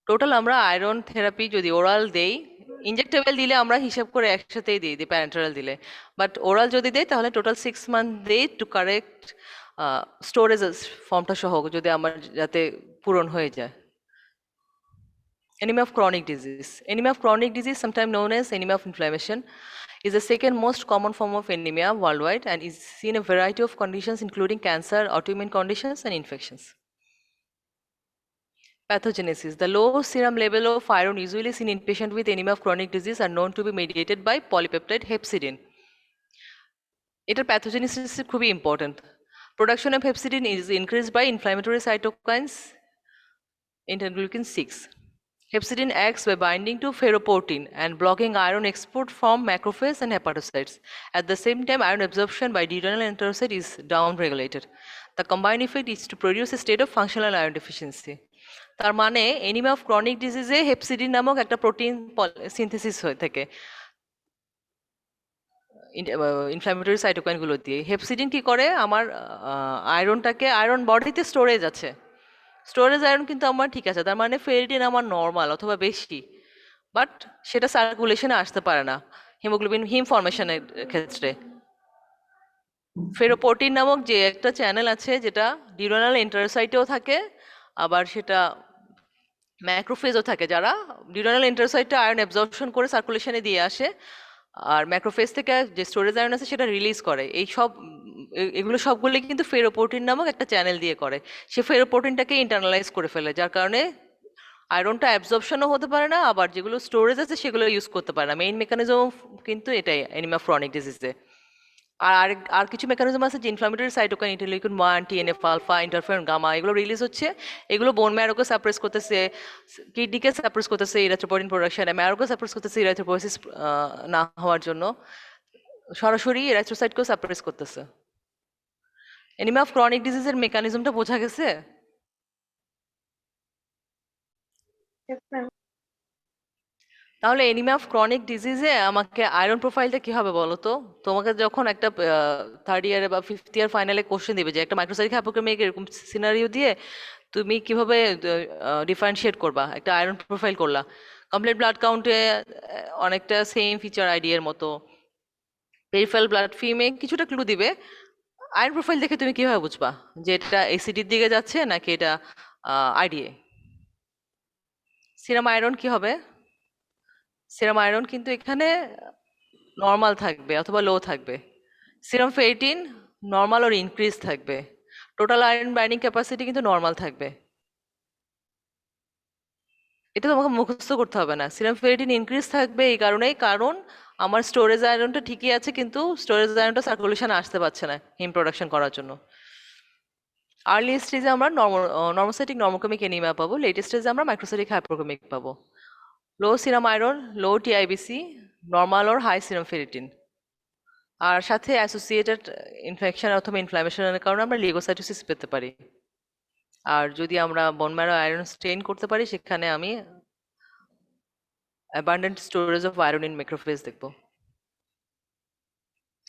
Total আমরা iron therapy যদি ওরাল দেই, injectable দিলে আমরা হিসাব করে একসাথেই দিই প্যারেন্টারাল দিলে, বাট ওরাল যদি দেই তাহলে টোটাল 6 মান্থ দেই টু কারেক্ট স্টোরেজ ফর্মটা সহ, যদি আমার যাতে পূরণ হয়ে যায়। Anemia of chronic disease. Anemia of chronic disease, sometimes known as anemia of inflammation, is the second most common form of anemia worldwide and is seen in a variety of conditions including cancer, autoimmune conditions and infections. Pathogenesis. The low serum level of iron usually seen in patients with anemia of chronic disease are known to be mediated by polypeptide hepcidin. এটার pathogenesis খুবই important. Production of hepcidin is increased by inflammatory cytokines interleukin 6. Hepcidin acts by binding to ferroportin and blocking iron export from macrophages and hepatocytes. At the same time, iron absorption by duodenal enterocyte is downregulated. The combined effect is to produce a state of functional iron deficiency. তার মানে anaemia of chronic ডিজিজে hepcidin নামক একটা protein synthesis হয়ে থাকে inflammatory সাইটোকাইনগুলো দিয়ে। Hepcidin কি করে, আমার আয়রনটাকে, আয়রন বডিতে স্টোরেজ আছে, স্টোরেজ আয়রন কিন্তু আমার ঠিক আছে, তার মানে ফেরিটিন আমার নর্মাল অথবা বেশি, বাট সেটা সার্কুলেশনে আসতে পারে না হিমোগ্লোবিন হিম ফর্মেশনের ক্ষেত্রে। ফেরোপোর্টিন নামক যে একটা চ্যানেল আছে যেটা ডিউরানাল এন্টারোসাইটেও থাকে, আবার সেটা ম্যাক্রোফেজও থাকে, যারা ডিউরানাল এন্টারোসাইটটা আয়রন অ্যাবজর্পশন করে সার্কুলেশনে দিয়ে আসে, আর ম্যাক্রোফেজ থেকে যে স্টোরেজ আয়রন আছে সেটা রিলিজ করে। এই সব এগুলো সবগুলোই কিন্তু ফেরোপোর্টিন নামক একটা চ্যানেল দিয়ে করে। সে ফেরোপোর্টিনটাকে ইন্টারনালাইজ করে ফেলে, যার কারণে আয়রনটা অ্যাবজর্পশনও হতে পারে না, আবার যেগুলো স্টোরেজ আছে সেগুলো ইউজ করতে পারে না। মেইন মেকানিজম কিন্তু এটাই অ্যানিমিয়া ক্রনিক ডিজিজে। আর কিছু মেকানিজম আছে যে inflammatory cytokine, interleukin 1, TNF alpha, interferon gamma, এগুলো রিলিজ হচ্ছে। এগুলো বোন ম্যারোকে সাপ্রেস করতেছে, কিডনিকে সাপ্রেস করতেছে ইরিথ্রোপয়েটিন প্রোডাকশন, ম্যারোকে সাপ্রেস করতেছে ইরিথ্রোপোয়েসিস না হওয়ার জন্য, সরাসরি এরাথ্রোসাইটকেও সাপ্রেস করতেছে। অ্যানিমিয়া অফ ক্রনিক ডিজিজের মেকানিজমটা বোঝা গেছে? Yes, ma'am. তাহলে এনিমিয়া অফ ক্রনিক ডিজিজে আমাকে আয়রন প্রোফাইলটা কি হবে বলো তো? তোমাকে যখন একটা থার্ড ইয়ারে বা ফিফথ ইয়ার ফাইনালে কোশ্চেন দিবে যে একটা মাইক্রোসাইটিক হাইপোক্রোমিক এরকম সিনারিও দিয়ে তুমি কিভাবে ডিফারেন্সিয়েট করবা, একটা আয়রন প্রোফাইল করলা, কমপ্লিট ব্লাড কাউন্টে অনেকটা সেম ফিচার আইডি এর মতো, পেরিফেরাল ব্লাড ফিল্মে কিছুটা ক্লু দিবে। আয়রন প্রোফাইল দেখে তুমি কিভাবে বুঝবা যে এটা এসিডির দিকে যাচ্ছে নাকি এটা আইডিএ? সিরাম আয়রন কি হবে? সিরাম আয়রন কিন্তু এখানে নর্মাল থাকবে অথবা লো থাকবে। সিরাম ফেরিটিন নর্মাল ওর ইনক্রিজ থাকবে। টোটাল আয়রন বাইন্ডিং ক্যাপাসিটি কিন্তু নর্মাল থাকবে। এটা তোমাকে মুখস্থ করতে হবে না। সিরাম ফেরিটিন ইনক্রিজ থাকবে এই কারণেই, কারণ আমার স্টোরেজ আয়রনটা ঠিকই আছে কিন্তু স্টোরেজ আয়রনটা সার্কুলেশনে আসতে পারছে না হিম প্রোডাকশন করার জন্য। আর্লি স্টেজে আমরা নর্মোসাইটিক নর্মোকেমিক এনিমিয়া পাবো, লেট স্টেজে আমরা মাইক্রোসাইটিক হাইপোক্রোমিক পাবো। লো সিরাম আয়রন, লো টিআইবিসি, নর্মাল ওর হাই সিরাম ফেরিটিন, আর সাথে অ্যাসোসিয়েটেড ইনফেকশন অথবা ইনফ্লামেশনের কারণে আমরা লিগোসাইটোসিস পেতে পারি। আর যদি আমরা বোন ম্যারো আয়রন স্টেইন করতে পারি, সেখানে আমি abundant storage of iron in macrophage দেখব।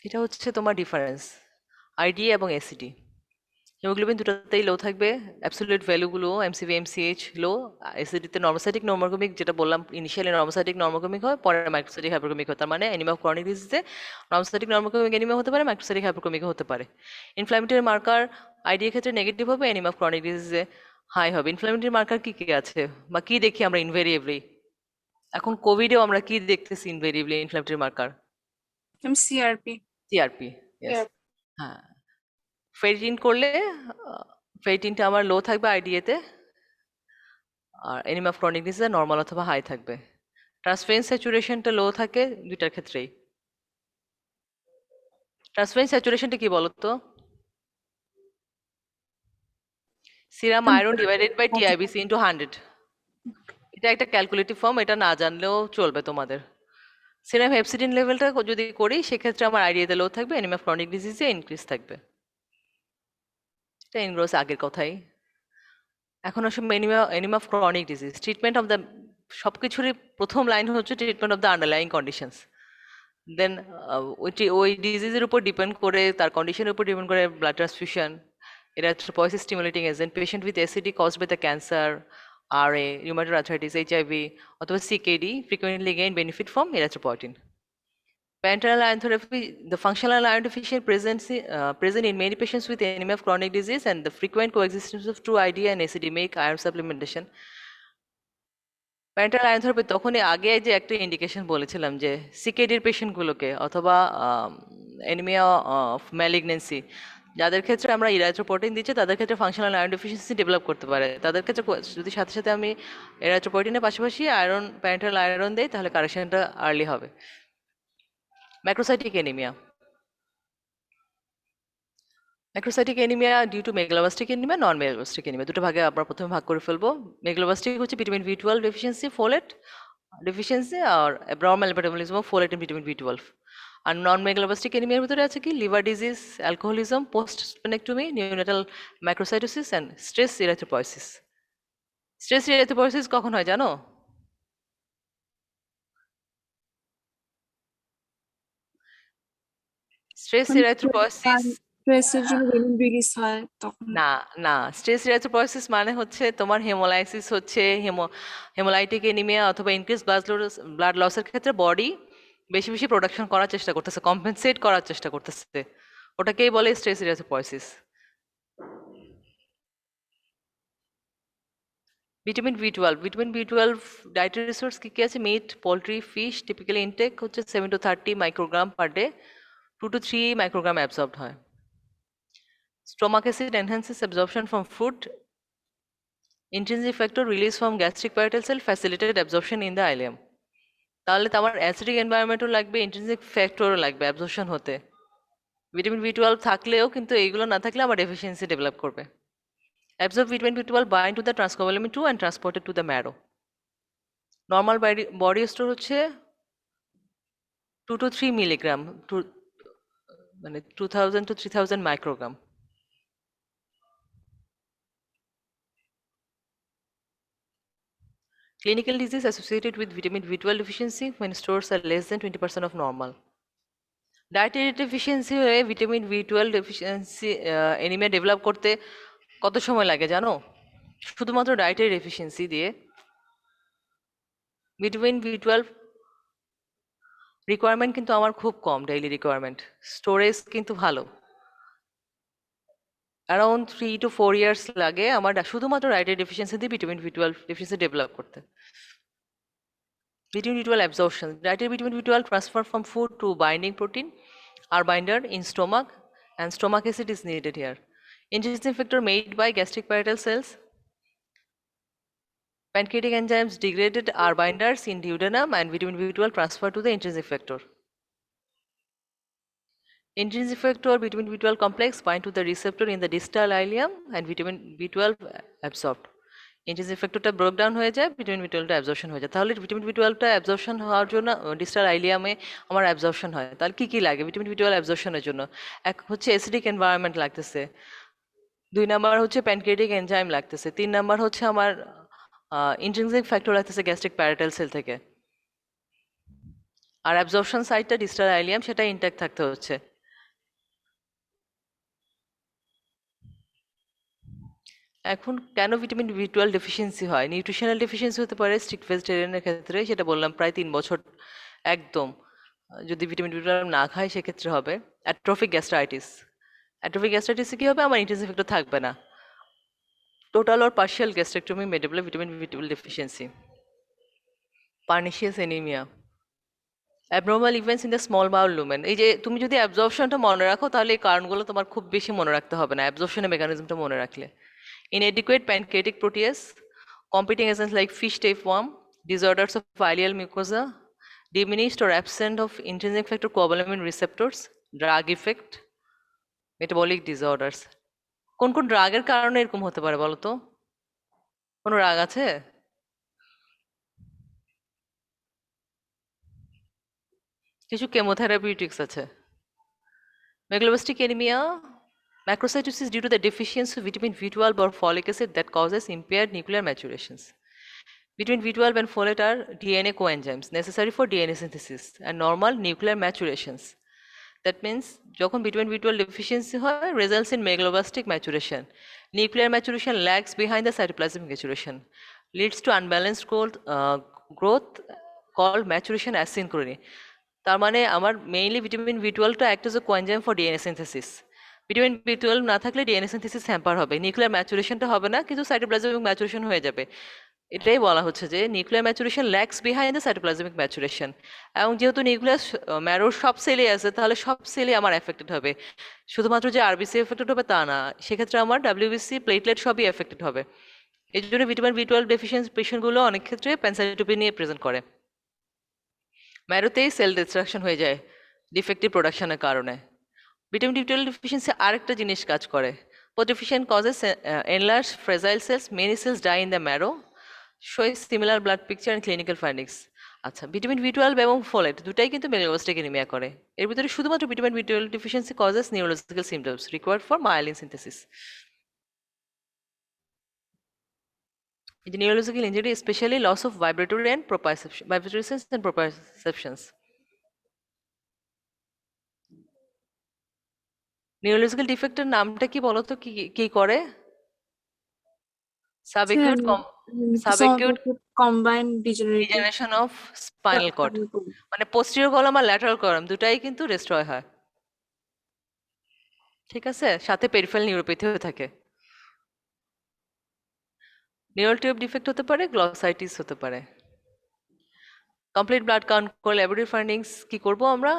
এটা হচ্ছে তোমার ডিফারেন্স আইডি এবং এসিডি। হিমোগ্লোবিন দুটাতেই লো থাকবে, অ্যাবসলিউট ভ্যালুগুলো এমসিভি এমসিএইচ লো। এসিডিতে নর্মোসাইটিক নর্মোকেমিক, যেটা বললাম ইনিশিয়ালি নর্মোসাইটিক নর্মোকেমিক হয়, পরে মাইক্রোসাইটিক হাইপোক্রোমিক হয়। তার মানে অ্যানিমিয়া অফ ক্রনিক ডিজিজে নর্মোসাইটিক নর্মোকেমিক অ্যানিমিয়া হতে পারে, মাইক্রোসাইটিক হাইপোক্রোমিক হতে পারে। ইনফ্ল্যামেটরি মার্কার আইডি এর ক্ষেত্রে নেগেটিভ হবে, অ্যানিমিয়া অফ ক্রনিক ডিজিজে হাই হবে। ইনফ্ল্যামেটরি মার্কার কি কি আছে বা কি দেখি আমরা ইনভেরিয়েবলি? এখন কোভিডেও আমরা কি দেখতেছি invariably inflammatory marker? CRP. CRP, yes. Yeah. হ্যাঁ, ফেরিটিন করলে ফেরিটিনটা আমার লো থাকবে আইডিএতে, আর অ্যানিমিয়া অফ ক্রনিক ডিজিজে নর্মাল অথবা হাই থাকবে। ট্রান্সফারেন্স স্যাচুরেশনটা লো থাকে দুইটার ক্ষেত্রেই। ট্রান্সফারেন্স স্যাচুরেশনটা কি বলতো? Serum iron divided by TIBC into 100। এটা একটা ক্যালকুলেটিভ ফর্ম, এটা না জানলেও চলবে তোমাদের। সিরাম হেপসিডিন লেভেলটা যদি করি সেক্ষেত্রে আমার আইডিয়াতে লো থাকবে, অ্যানিমিয়া অফ ক্রনিক ডিজিজে ইনক্রিজ থাকবে। এটা ইনগ্রোস আগের কথাই। এখন আসলে anaemia of chronic disease treatment of the, সব কিছুরই প্রথম লাইন হচ্ছে treatment of the underlying conditions. Then ওই ডিজিজের উপর ডিপেন্ড করে, তার কন্ডিশনের উপর ডিপেন্ড করে blood transfusion, erythropoiesis stimulating agent, patient with SCD caused by the cancer, RA, rheumatoid arthritis, HIV অথবা CKD frequently gain benefit from erythropoietin. Parenteral iron therapy, the functional iron deficiency present in many patients with anemia of chronic disease, and the frequent coexistence of true ID and ACD make iron supplementation. Parental iron therapy তখনই আগে যে একটা indication বলেছিলাম যে সিকেডির পেশেন্টগুলোকে অথবা anaemia of malignancy, যাদের ক্ষেত্রে আমরা ইরাইথ্রোপয়েটিন দিচ্ছি তাদের ক্ষেত্রে ফাংশনাল আয়রন ডেফিসিয়েন্সি ডেভেলপ করতে পারে। তাদের ক্ষেত্রে যদি সাথে সাথে আমি ইরাইথ্রোপয়েটিনের পাশাপাশি আয়রন প্যারেন্টাল আয়রন দেই তাহলে কারেকশনটা আর্লি হবে। Macrocytic anaemia, macrocytic anaemia due to megaloblastic anaemia, non megaloblastic anaemia, দুটো ভাগে আমরা প্রথমে ভাগ করে ফেলবো। মেগালোবাস্টিক হচ্ছে vitamin B12 deficiency, folate deficiency আর abnormal metabolism of folate and vitamin B12। আর নন মেগালোবাস্টিক এনিমিয়ার ভিতরে আছে কি liver disease, alcoholism, post splenectomy, neonatal macrocytosis and stress erythropoiesis. Stress erythropoiesis কখন হয় জানো? স্ট্রেস মানে ইরিথ্রোপয়েসিস স্ট্রেসের জন্য রেনিন রিলিজ হয় তখন। না না, স্ট্রেস ইরিথ্রোপয়েসিস মানে হচ্ছে তোমার হেমোলাইসিস হচ্ছে, হেমোলাইটিক এনিমিয়া অথবা ইনক্রিজ ব্লাড লসের ক্ষেত্রে বডি বেশি বেশি প্রোডাকশন করার চেষ্টা করতেছে, কম্পেনসেট করার চেষ্টা করতেছে, ওটাকেই বলে stress erythropoiesis. Vitamin B12 dietary resource কি কি আছে? Meat, poultry, fish. Typically intake হচ্ছে 7 to 30 microgram per day, 2 to 3 microgram absorbed হয়। Stomach acid enhances absorption from food. Intrinsic factor release from gastric parietal cell facilitated absorption in the ileum. তাহলে তো আমার acidic এনভায়রনমেন্টও লাগবে, intrinsic ফ্যাক্টরও লাগবে absorption হতে। Vitamin B12 থাকলেও কিন্তু এইগুলো না থাকলে আমার ডেফিসিয়েন্সি ডেভেলপ করবে। Absorb vitamin B12 bind to the transcobalamin 2 and transported to the marrow. Normal body store হচ্ছে 2 to 3 মিলিগ্রাম, মানে 2000 to 3000 microgram. Clinical disease associated with vitamin B12 deficiency when stores are less than 20% of normal. Dietary deficiency হয়ে vitamin B12 deficiency anaemia develop করতে কত সময় লাগে জানো? শুধুমাত্র dietary deficiency দিয়ে ভিটামিন B12 রিকোয়ারমেন্ট কিন্তু আমার খুব কম, ডেইলি রিকোয়ারমেন্ট। স্টোরেজ কিন্তু ভালো, অ্যারাউন্ড 3 to 4 ইয়ার্স লাগে আমার শুধুমাত্র ডায়েটারি ডেফিসিয়েন্সি দিয়ে ভিটামিন B12 ডেফিসিয়েন্সি ডেভেলপ করতে। Vitamin B12 absorption. Dietary vitamin B12 transfer from food to binding protein are binder in stomach, and stomach acid is needed here. Intrinsic factor made by gastric parietal cells. Pancreatic enzymes degraded are binders in duodenum, and vitamin B12 transfer to the intrinsic factor. Intrinsic factor vitamin B12 complex bind to the receptor in the distal ileum and vitamin B12 absorbed. Intrinsic ফ্যাক্টরটা break down হয়ে যায়, vitamin B12টা absorption হয়ে যায়। তাহলে vitamin B12টা absorption হওয়ার জন্য distal আইলিয়ামে আমার absorption হয়। তাহলে কি কি লাগে ভিটামিন B12 অ্যাবজর্পশনের জন্য? এক হচ্ছে অ্যাসিডিক এনভায়রনমেন্ট লাগতেছে, 2 নাম্বার হচ্ছে প্যানক্রিয়াটিক এনজাইম লাগতেছে, 3 নাম্বার হচ্ছে আমার ইন্ট্রিনসিক ফ্যাক্টর লাগতেছে গ্যাস্ট্রিক প্যারাটাল সেল থেকে, আর অ্যাবজর্পশন সাইটটা ডিস্টাল আইলিয়াম সেটা ইনট্যাক্ট থাকতে হচ্ছে। এখন কেন ভিটামিন B12 ডেফিসিয়েন্সি হয়? নিউট্রিশনাল ডেফিসিয়েন্সি হতে পারে স্ট্রিক্ট ভেজিটেরিয়ানের ক্ষেত্রে, সেটা বললাম প্রায় 3 বছর একদম যদি ভিটামিন B12 না খায় সেক্ষেত্রে হবে। অ্যাট্রোফিক গ্যাস্ট্রাইটিস, অ্যাট্রোফিক গ্যাস্ট্রাইটিসে কি হবে? আমার ইন্টেন্সিভ ফ্যাক্টর থাকবে না। Total or partial gastrectomy মেডেবল vitamin B12 deficiency. Pernicious anaemia, abnormal events in the small Baul lumen. এই যে তুমি যদি অ্যাবজর্পশনটা মনে রাখো তাহলে এই কারণগুলো তোমার খুব বেশি মনে রাখতে হবে না, অ্যাবজর্পশনের মেকানিজমটা মনে রাখলে। Inadequate pancreatic protease, competing agents like fish tapeworm, disorders of ileal mucosa, diminished or absent of intrinsic factor cobalamin receptors, drug effect, metabolic disorders. কোন কোন ড্রাগের কারণে এরকম হতে পারে বলো তো? কোনো ড্রাগ আছে? কিছু কেমোথেরাপিউটিক্স আছে। মেগালোবাস্টিক anaemia, macrocytosis due to the deficiency of vitamin B12 or folic acid that causes impaired nuclear maturations. Vitamin B12 and folate are DNA coenzymes necessary for DNA synthesis and normal nuclear maturations. That means যখন vitamin B12 deficiency হয় results in megaloblastic maturation. Nuclear maturation lags behind the cytoplasmic maturation, leads to unbalanced growth called maturation asynchrony. তার মানে আমার mainly vitamin B12টা act as a coenzyme for DNA synthesis. Vitamin B12 না থাকলে DNA synthesis hamper হবে, nuclear ম্যাচুরেশনটা হবে না কিন্তু সাইটোপ্লাজমিক ম্যাচুরেশন হয়ে যাবে। এটাই বলা হচ্ছে যে nuclear maturation lakhs behind the cytoplasmic maturation. এবং যেহেতু নিউক্লিয়াস ম্যারোর সব সেলই আছে, তাহলে সব সেলই আমার এফেক্টেড হবে। শুধুমাত্র যে আরবিসি এফেক্টেড হবে তা না, সেক্ষেত্রে আমার ডাব্লিউবিসি, প্লেটলেট সবই এফেক্টেড হবে। এই জন্য ভিটামিন বি 12 ডেফিসিয়েন্সি পেশেন্টগুলো অনেক ক্ষেত্রে প্যানসাইটোপেনিয়া প্রেজেন্ট করে। ম্যারোতেই সেল ডিস্ট্রাকশন হয়ে যায় ডিফেক্টিভ প্রোডাকশনের কারণে। ভিটামিন বি 12 ডেফিসিয়েন্সি আরেকটা জিনিস কাজ করে। Both deficient causes enlarged fragile cells. Many cells die in the marrow. Shows similar blood picture and clinical findings. আচ্ছা, ভিটামিন বি 12 এবং ফোলেট দুটাই কিন্তু মেগালোবাস্টিক অ্যানিমিয়া করে। এর ভিতরে শুধুমাত্র vitamin B 12 deficiency causes neurological symptoms required for myelin synthesis. The neurological injury, especially loss of vibratory and proprioception, vibratory sense and proprioceptions. Neurological ডিফেক্টের নামটা কি বলতো, কি কি করে? Subacute subacute combined degenerative degeneration of spinal cord, মানে posterior column আর lateral column দুটাই কিন্তু ডিস্ট্রয় হয়। ঠিক আছে, সাথে পেরিফেরাল নিউরোপ্যাথিও থাকে। নিউরাল টিউব ডিফেক্ট হতে পারে, গ্লসাইটিস হতে পারে। কমপ্লিট ব্লাড কাউন্ট করলে ল্যাবরেটরি ফাইন্ডিংস কি করব আমরা?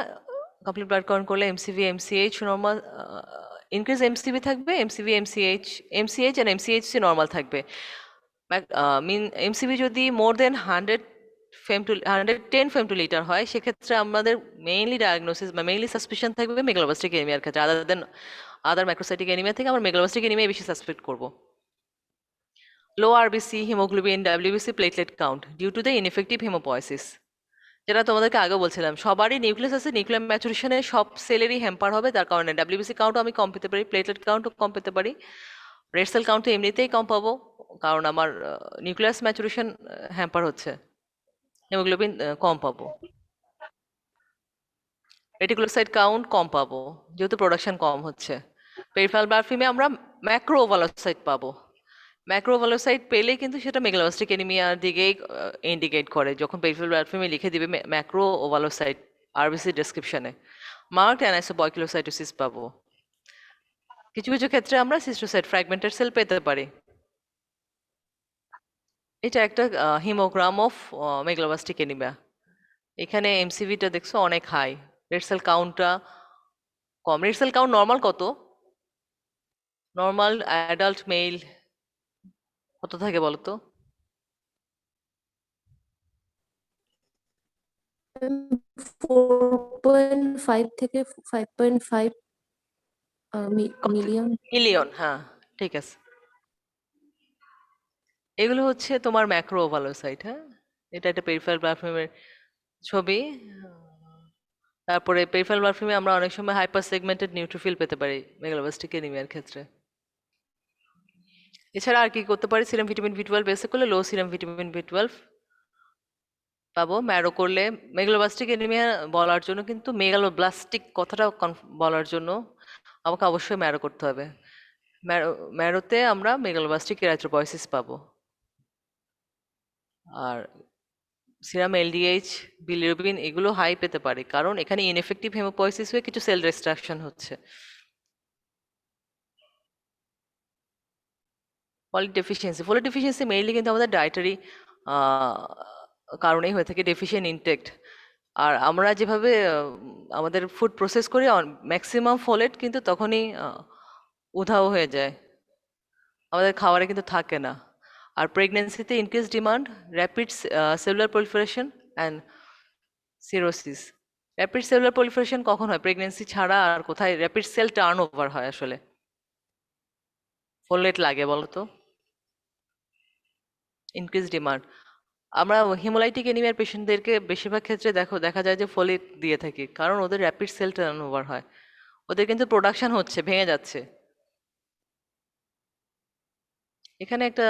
কমপ্লিট ব্লাড কাউন্ট করলে MCV, MCh normal, increase MCV থাকবে, এমসিভি, এমসিএইচ আর এমসিএইচসি নর্মাল থাকবে। এমসিভি যদি মোর দেন 110 ফেম টু লিটার হয়, সেক্ষেত্রে আমাদের মেইনলি ডায়াগনোসিস বা মেইনলি সাসপিশন থাকবে মেগালোবাস্টিক এনিমিয়ার ক্ষেত্রে। আদার ম্যাক্রোসাইটিক এনিমিয়া থেকে আমরা মেগালোবাস্টিক এনিমিয়া বেশি সাসপেক্ট করব। Low RBC, haemoglobin, WBC, platelet count due to the ineffective haemopoiesis, যেটা তোমাদেরকে আগে বলছিলাম। সবারই নিউক্লিয়াস আছে, নিউক্লিয়ার ম্যাচুরেশনে সব সেলেরই হ্যাম্পার হবে, তার কারণে ডাব্লিউবিসি কাউন্টও আমি কম পেতে পারি, প্লেটলেট কাউন্টও কম পেতে পারি, রেড সেল কাউন্ট তো এমনিতেই কম পাবো, কারণ আমার নিউক্লিয়াস ম্যাচুরেশন হ্যাম্পার হচ্ছে। হিমোগ্লোবিন কম পাবো, রেটিকুলোসাইট কাউন্ট কম পাবো যেহেতু প্রোডাকশন কম হচ্ছে। পেরিফেরাল ব্লাড ফিল্মে আমরা ম্যাক্রো ওভালোসাইট পাবো। ম্যাক্রো ওভালোসাইট পেলে কিন্তু সেটা মেগালোবাস্টিক এনিমিয়ার দিকেই ইন্ডিকেট করে, যখন পেরিফেরাল ব্লাড ফিল্মে লিখে দিবে ম্যাক্রো ওভালোসাইট আরবিসি ডেসক্রিপশনে। মার্কড অ্যানাইসোবয়কিলোসাইটোসিস পাবো। কিছু কিছু ক্ষেত্রে আমরা সিস্টোসাইট ফ্র্যাগমেন্টেড সেল পেতে পারি। এটা একটা হিমোগ্রাম অফ মেগালোবাস্টিক এনিমিয়া। এখানে এমসিভিটা দেখছো অনেক হাই, রেড সেল কাউন্টটা কম। রেড সেল কাউন্ট নর্মাল কত? নর্মাল অ্যাডাল্ট মেল কত থাকে বলো তো? 4.5 থেকে 5.5 মিলিয়ন। মিলিয়ন, হ্যাঁ ঠিক আছে। এগুলো হচ্ছে তোমার ম্যাক্রো ওভালোসাইট। হ্যাঁ, এটা একটা পেরিফেরাল ব্লাড ফিল্মের ছবি। তারপরে পেরিফেরাল ব্লাড ফিল্মে আমরা অনেক সময় হাইপার সেগমেন্টেড নিউট্রোফিল পেতে পারি মেগালোবাস্টিক এনিমিয়ার ক্ষেত্রে। এছাড়া আর কি করতে পারি? সিরাম ভিটামিন বি 12 বেসে করলে লো সিরাম ভিটামিন বি 12 পাবো। ম্যারো করলে মেগালোবাস্টিক এনিমিয়া বলার জন্য কিন্তু মেগালোব্লাস্টিক কথাটা বলার জন্য আমাকে অবশ্যই ম্যারো করতে হবে। ম্যারোতে আমরা মেগালোবাস্টিক এরাথ্রোপয়েসিস পাবো। আর সিরাম এলডিএইচ, বিলিরুবিন এগুলো হাই পেতে পারে, কারণ এখানে ইনএফেক্টিভ হেমোপয়েসিস হয়ে কিছু সেল ডিস্ট্রাকশন হচ্ছে। ফলিক ডেফিসিয়েন্সি মেইনলি কিন্তু আমাদের ডায়েটারি কারণেই হয়ে থাকে, ডেফিসিয়েন্ট ইনটেক্ট। আর আমরা যেভাবে আমাদের ফুড প্রসেস করি, ম্যাক্সিমাম ফোলেট কিন্তু তখনই উধাও হয়ে যায়, আমাদের খাবারে কিন্তু থাকে না। আর প্রেগনেন্সিতে increase demand, rapid cellular proliferation and cirrhosis. Rapid cellular proliferation কখন হয়? প্রেগনেন্সি ছাড়া আর কোথায় র্যাপিড সেল টার্ন ওভার হয় আসলে? ফোলেট লাগে বলো তো? Increase demand. আমরা হিমোলাইটিক এনিমিয়ার পেশেন্টদেরকে বেশিরভাগ ক্ষেত্রে দেখা যায় যে ফোলেট দিয়ে থাকি, কারণ ওদের র্যাপিড সেল টার্ন ওভার হয়, ওদের কিন্তু প্রোডাকশন হচ্ছে, ভেঙে যাচ্ছে। এখানে একটা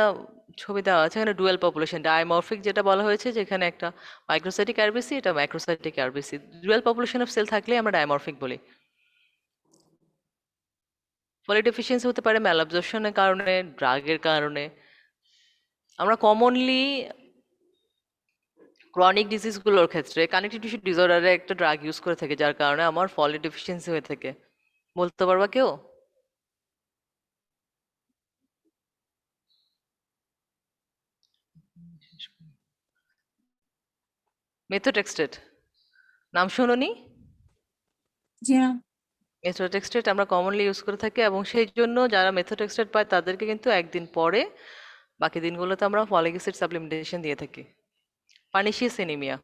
ছবি দেওয়া আছে, এখানে ডুয়াল পপুলেশন ডায়ামরফিক যেটা বলা হয়েছে, যেখানে একটা মাইক্রোসাইটিক আরবিসি, এটা macrocytic RBC. Dual population of cell থাকলে আমরা ডায়ামরফিক বলি। ফোলেট ডেফিসিয়েন্সি হতে পারে ম্যালঅ্যাবজর্পশনের কারণে, ড্রাগের কারণে। আমরা কমনলি ক্রনিক ডিজিজগুলোর ক্ষেত্রে কানেক্টিভ টিস্যু ডিসঅর্ডারে একটা ড্রাগ ইউজ করে থাকে, যার কারণে আমার ফলেট ডেফিসিয়েন্সি হয়ে থাকে। বলতে পারবা কেউ? মেথোট্রেক্সটেট নাম শুনোনি? জি ম্যাম। মেথোট্রেক্সটেট আমরা কমনলি ইউজ করে থাকি এবং সেই জন্য যারা মেথোট্রেক্সটেট পায় তাদেরকে কিন্তু একদিন পরে বাকি দিনগুলোতে আমরা ফলিক অ্যাসিড সাপ্লিমেন্টেশন দিয়ে থাকি। Pernicious anemia.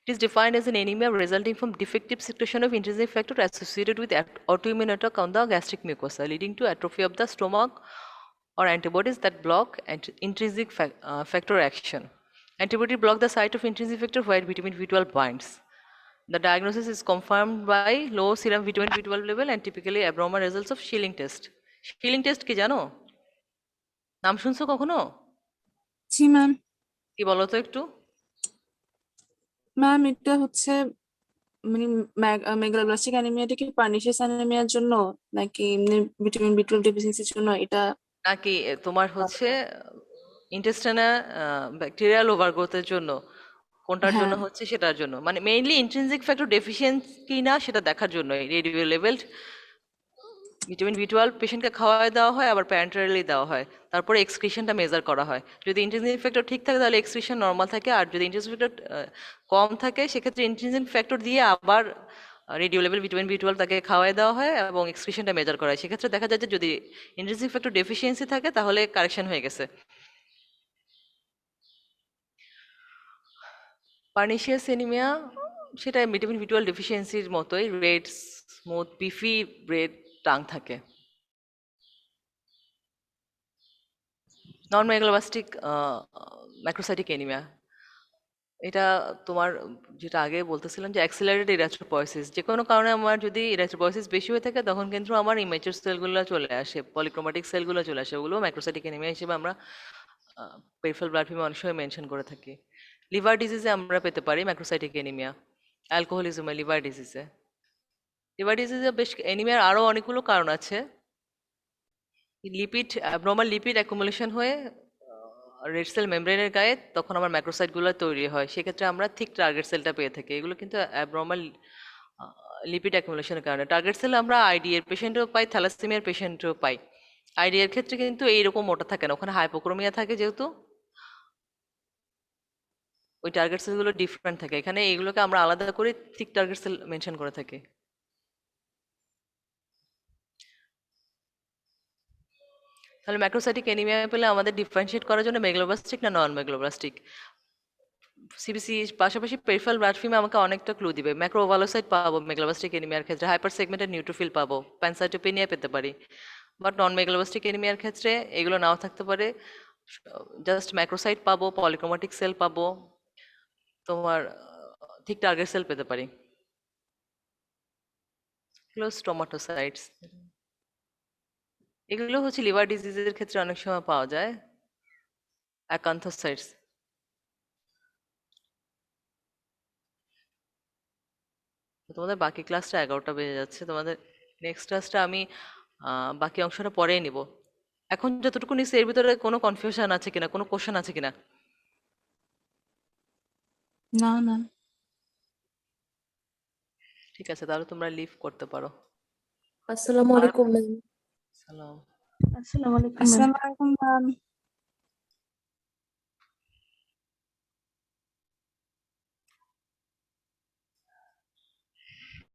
It is defined as an anemia resulting from defective secretion of intrinsic factor associated with autoimmune attack on the gastric mucosa, leading to atrophy of the stomach or antibodies that block intrinsic factor action. Antibody block the site of intrinsic factor where vitamin B12 binds. The diagnosis is confirmed by low serum vitamin B12 level and typically abnormal results of Schilling test. Schilling test কি জানো? নাম শুনছো কখনো? জি ma'am. কি বলো তো একটু? Ma'am এটা হচ্ছে মানে মেগালোব্লাস্টিক অ্যানিমিয়াটা কি পার্নিশিয়াস অ্যানিমিয়ার জন্য নাকি এমনি ভিটামিন বি12 ডেফিসিয়েন্সির জন্য? এটা নাকি তোমার হচ্ছে ইন্টেস্টাইনাল ব্যাকটেরিয়াল ওভারগ্রোথের জন্য, কোনটার জন্য হ্যাঁ। হচ্ছে সেটার জন্য, মানে মেইনলি ইন্ট্রিনসিক ফ্যাক্টর ডেফিসিয়েন্স কি না সেটা দেখার জন্য রেডিও লেভেলড ভিটামিন বি12 পেশেন্টকে খাওয়ায় দেওয়া হয়, আবার প্যারেন্টারালি দেওয়া হয়, তারপরে এক্সক্রিশনটা মেজার করা হয়। যদি ইন্ট্রিনসিক ফ্যাক্টর ঠিক থাকে তাহলে এক্সক্রিশন নর্মাল থাকে, আর যদি ইন্ট্রিনসিক ফ্যাক্টর কম থাকে সেক্ষেত্রে ইন্ট্রিনসিক ফ্যাক্টর দিয়ে আবার রেডিও লেভেল ভিটামিন বি12 তাকে খাওয়ায় দেওয়া হয় এবং এক্সক্রিশনটা মেজার করা হয়। সেক্ষেত্রে দেখা যায় যে যদি ইন্ট্রিনসিক ফ্যাক্টর ডেফিসিয়েন্সি থাকে তাহলে কারেকশন হয়ে গেছে। পার্নিশিয়াস এনিমিয়া সেটা ভিটামিন বি12 ডেফিসিয়েন্সির মতোই, রেড স্মুথ পিফি রেড টাং থাকে। নন মেগালোবাস্টিক ম্যাক্রোসাইটিক এনিমিয়া, এটা তোমার যেটা আগে বলতেছিলাম যে অ্যাক্সিলারেটেড ইরাথ্রোপয়েসিস, যে কোনো কারণে আমার যদি ইরাথ্রোপয়েসিস বেশি হয়ে থাকে তখন কিন্তু আমার ইমেচার সেলগুলো চলে আসে, পলিক্রোমাটিক সেলগুলো চলে আসে, ওগুলো ম্যাক্রোসাইটিক এনিমিয়া হিসেবে আমরা পেরিফেরাল ব্লাড ফিল্মে অনেক সময় মেনশন করে থাকি। লিভার ডিজিজে আমরা পেতে পারি ম্যাক্রোসাইটিক এনিমিয়া, অ্যালকোহলিজমে, লিভার ডিজিজে। লিভার ডিজিজে বেশ এনিমিয়ার আরও অনেকগুলো কারণ আছে। লিপিড অ্যাবনর্মাল লিপিড অ্যাকুমুলেশন হয়ে রেড সেল মেমব্রেনের গায়ে তখন আমার ম্যাক্রোসাইটগুলো তৈরি হয়, সেক্ষেত্রে আমরা ঠিক টার্গেট সেলটা পেয়ে থাকি। এগুলো কিন্তু অ্যাবনর্মাল লিপিড অ্যাকুমুলেশনের কারণে। টার্গেট সেল আমরা আইডি এর পেশেন্টও পাই, থ্যালাসেমিয়ার পেশেন্টও পাই। আইডি এর ক্ষেত্রে কিন্তু এইরকম মোটা থাকে না, ওখানে হাইপোক্রোমিয়া থাকে যেহেতু ওই টার্গেট সেলগুলো ডিফারেন্ট থাকে। এখানে এইগুলোকে আমরা আলাদা করে ঠিক টার্গেট সেল মেনশন করে থাকি। তাহলে ম্যাক্রোসাইটিক এনিমিয়া পেলে আমাদের ডিফারেন্সিয়েট করার জন্য মেগালোব্লাস্টিক না নন মেগালোব্লাস্টিক, সিবিসি পাশাপাশি পেরিফেরাল ব্লাড ফিল্মে আমাকে অনেকটা ক্লু দিবে। ম্যাক্রোভালোসাইট পাবো মেগালোব্লাস্টিক এনিমিয়ার ক্ষেত্রে, হাইপার সেগমেন্টেড নিউট্রোফিল পাবো, প্যানসাইটোপেনিয়া পেতে পারি। বাট নন মেগালোব্লাস্টিক এনিমিয়ার ক্ষেত্রে এগুলো নাও থাকতে পারে, জাস্ট ম্যাক্রোসাইট পাবো, পলিক্রোমাটিক সেল পাবো, তোমার ঠিক টার্গেট সেল পেতে পারি। এগুলো স্টোমাটোসাইটস, এগুলো হচ্ছে লিভার ডিজিজের ক্ষেত্রে অনেক সময় পাওয়া যায়। অ্যাকান্থোসাইটস। তোমাদের বাকি ক্লাসটা 11টা বেজে যাচ্ছে, তোমাদের নেক্সট ক্লাসটা আমি বাকি অংশটা পরেই নিব। এখন যতটুকু নিচ্ছি এর ভিতরে কোনো কনফিউশন আছে কিনা, কোনো কোশ্চেন আছে কিনা? না না। ঠিক আছে, তাহলে তোমরা লিভ করতে পারো। আসসালামু আলাইকুম ম্যাম। সালাম। আসসালামু আলাইকুম ম্যাম। আসসালামু আলাইকুম ম্যাম।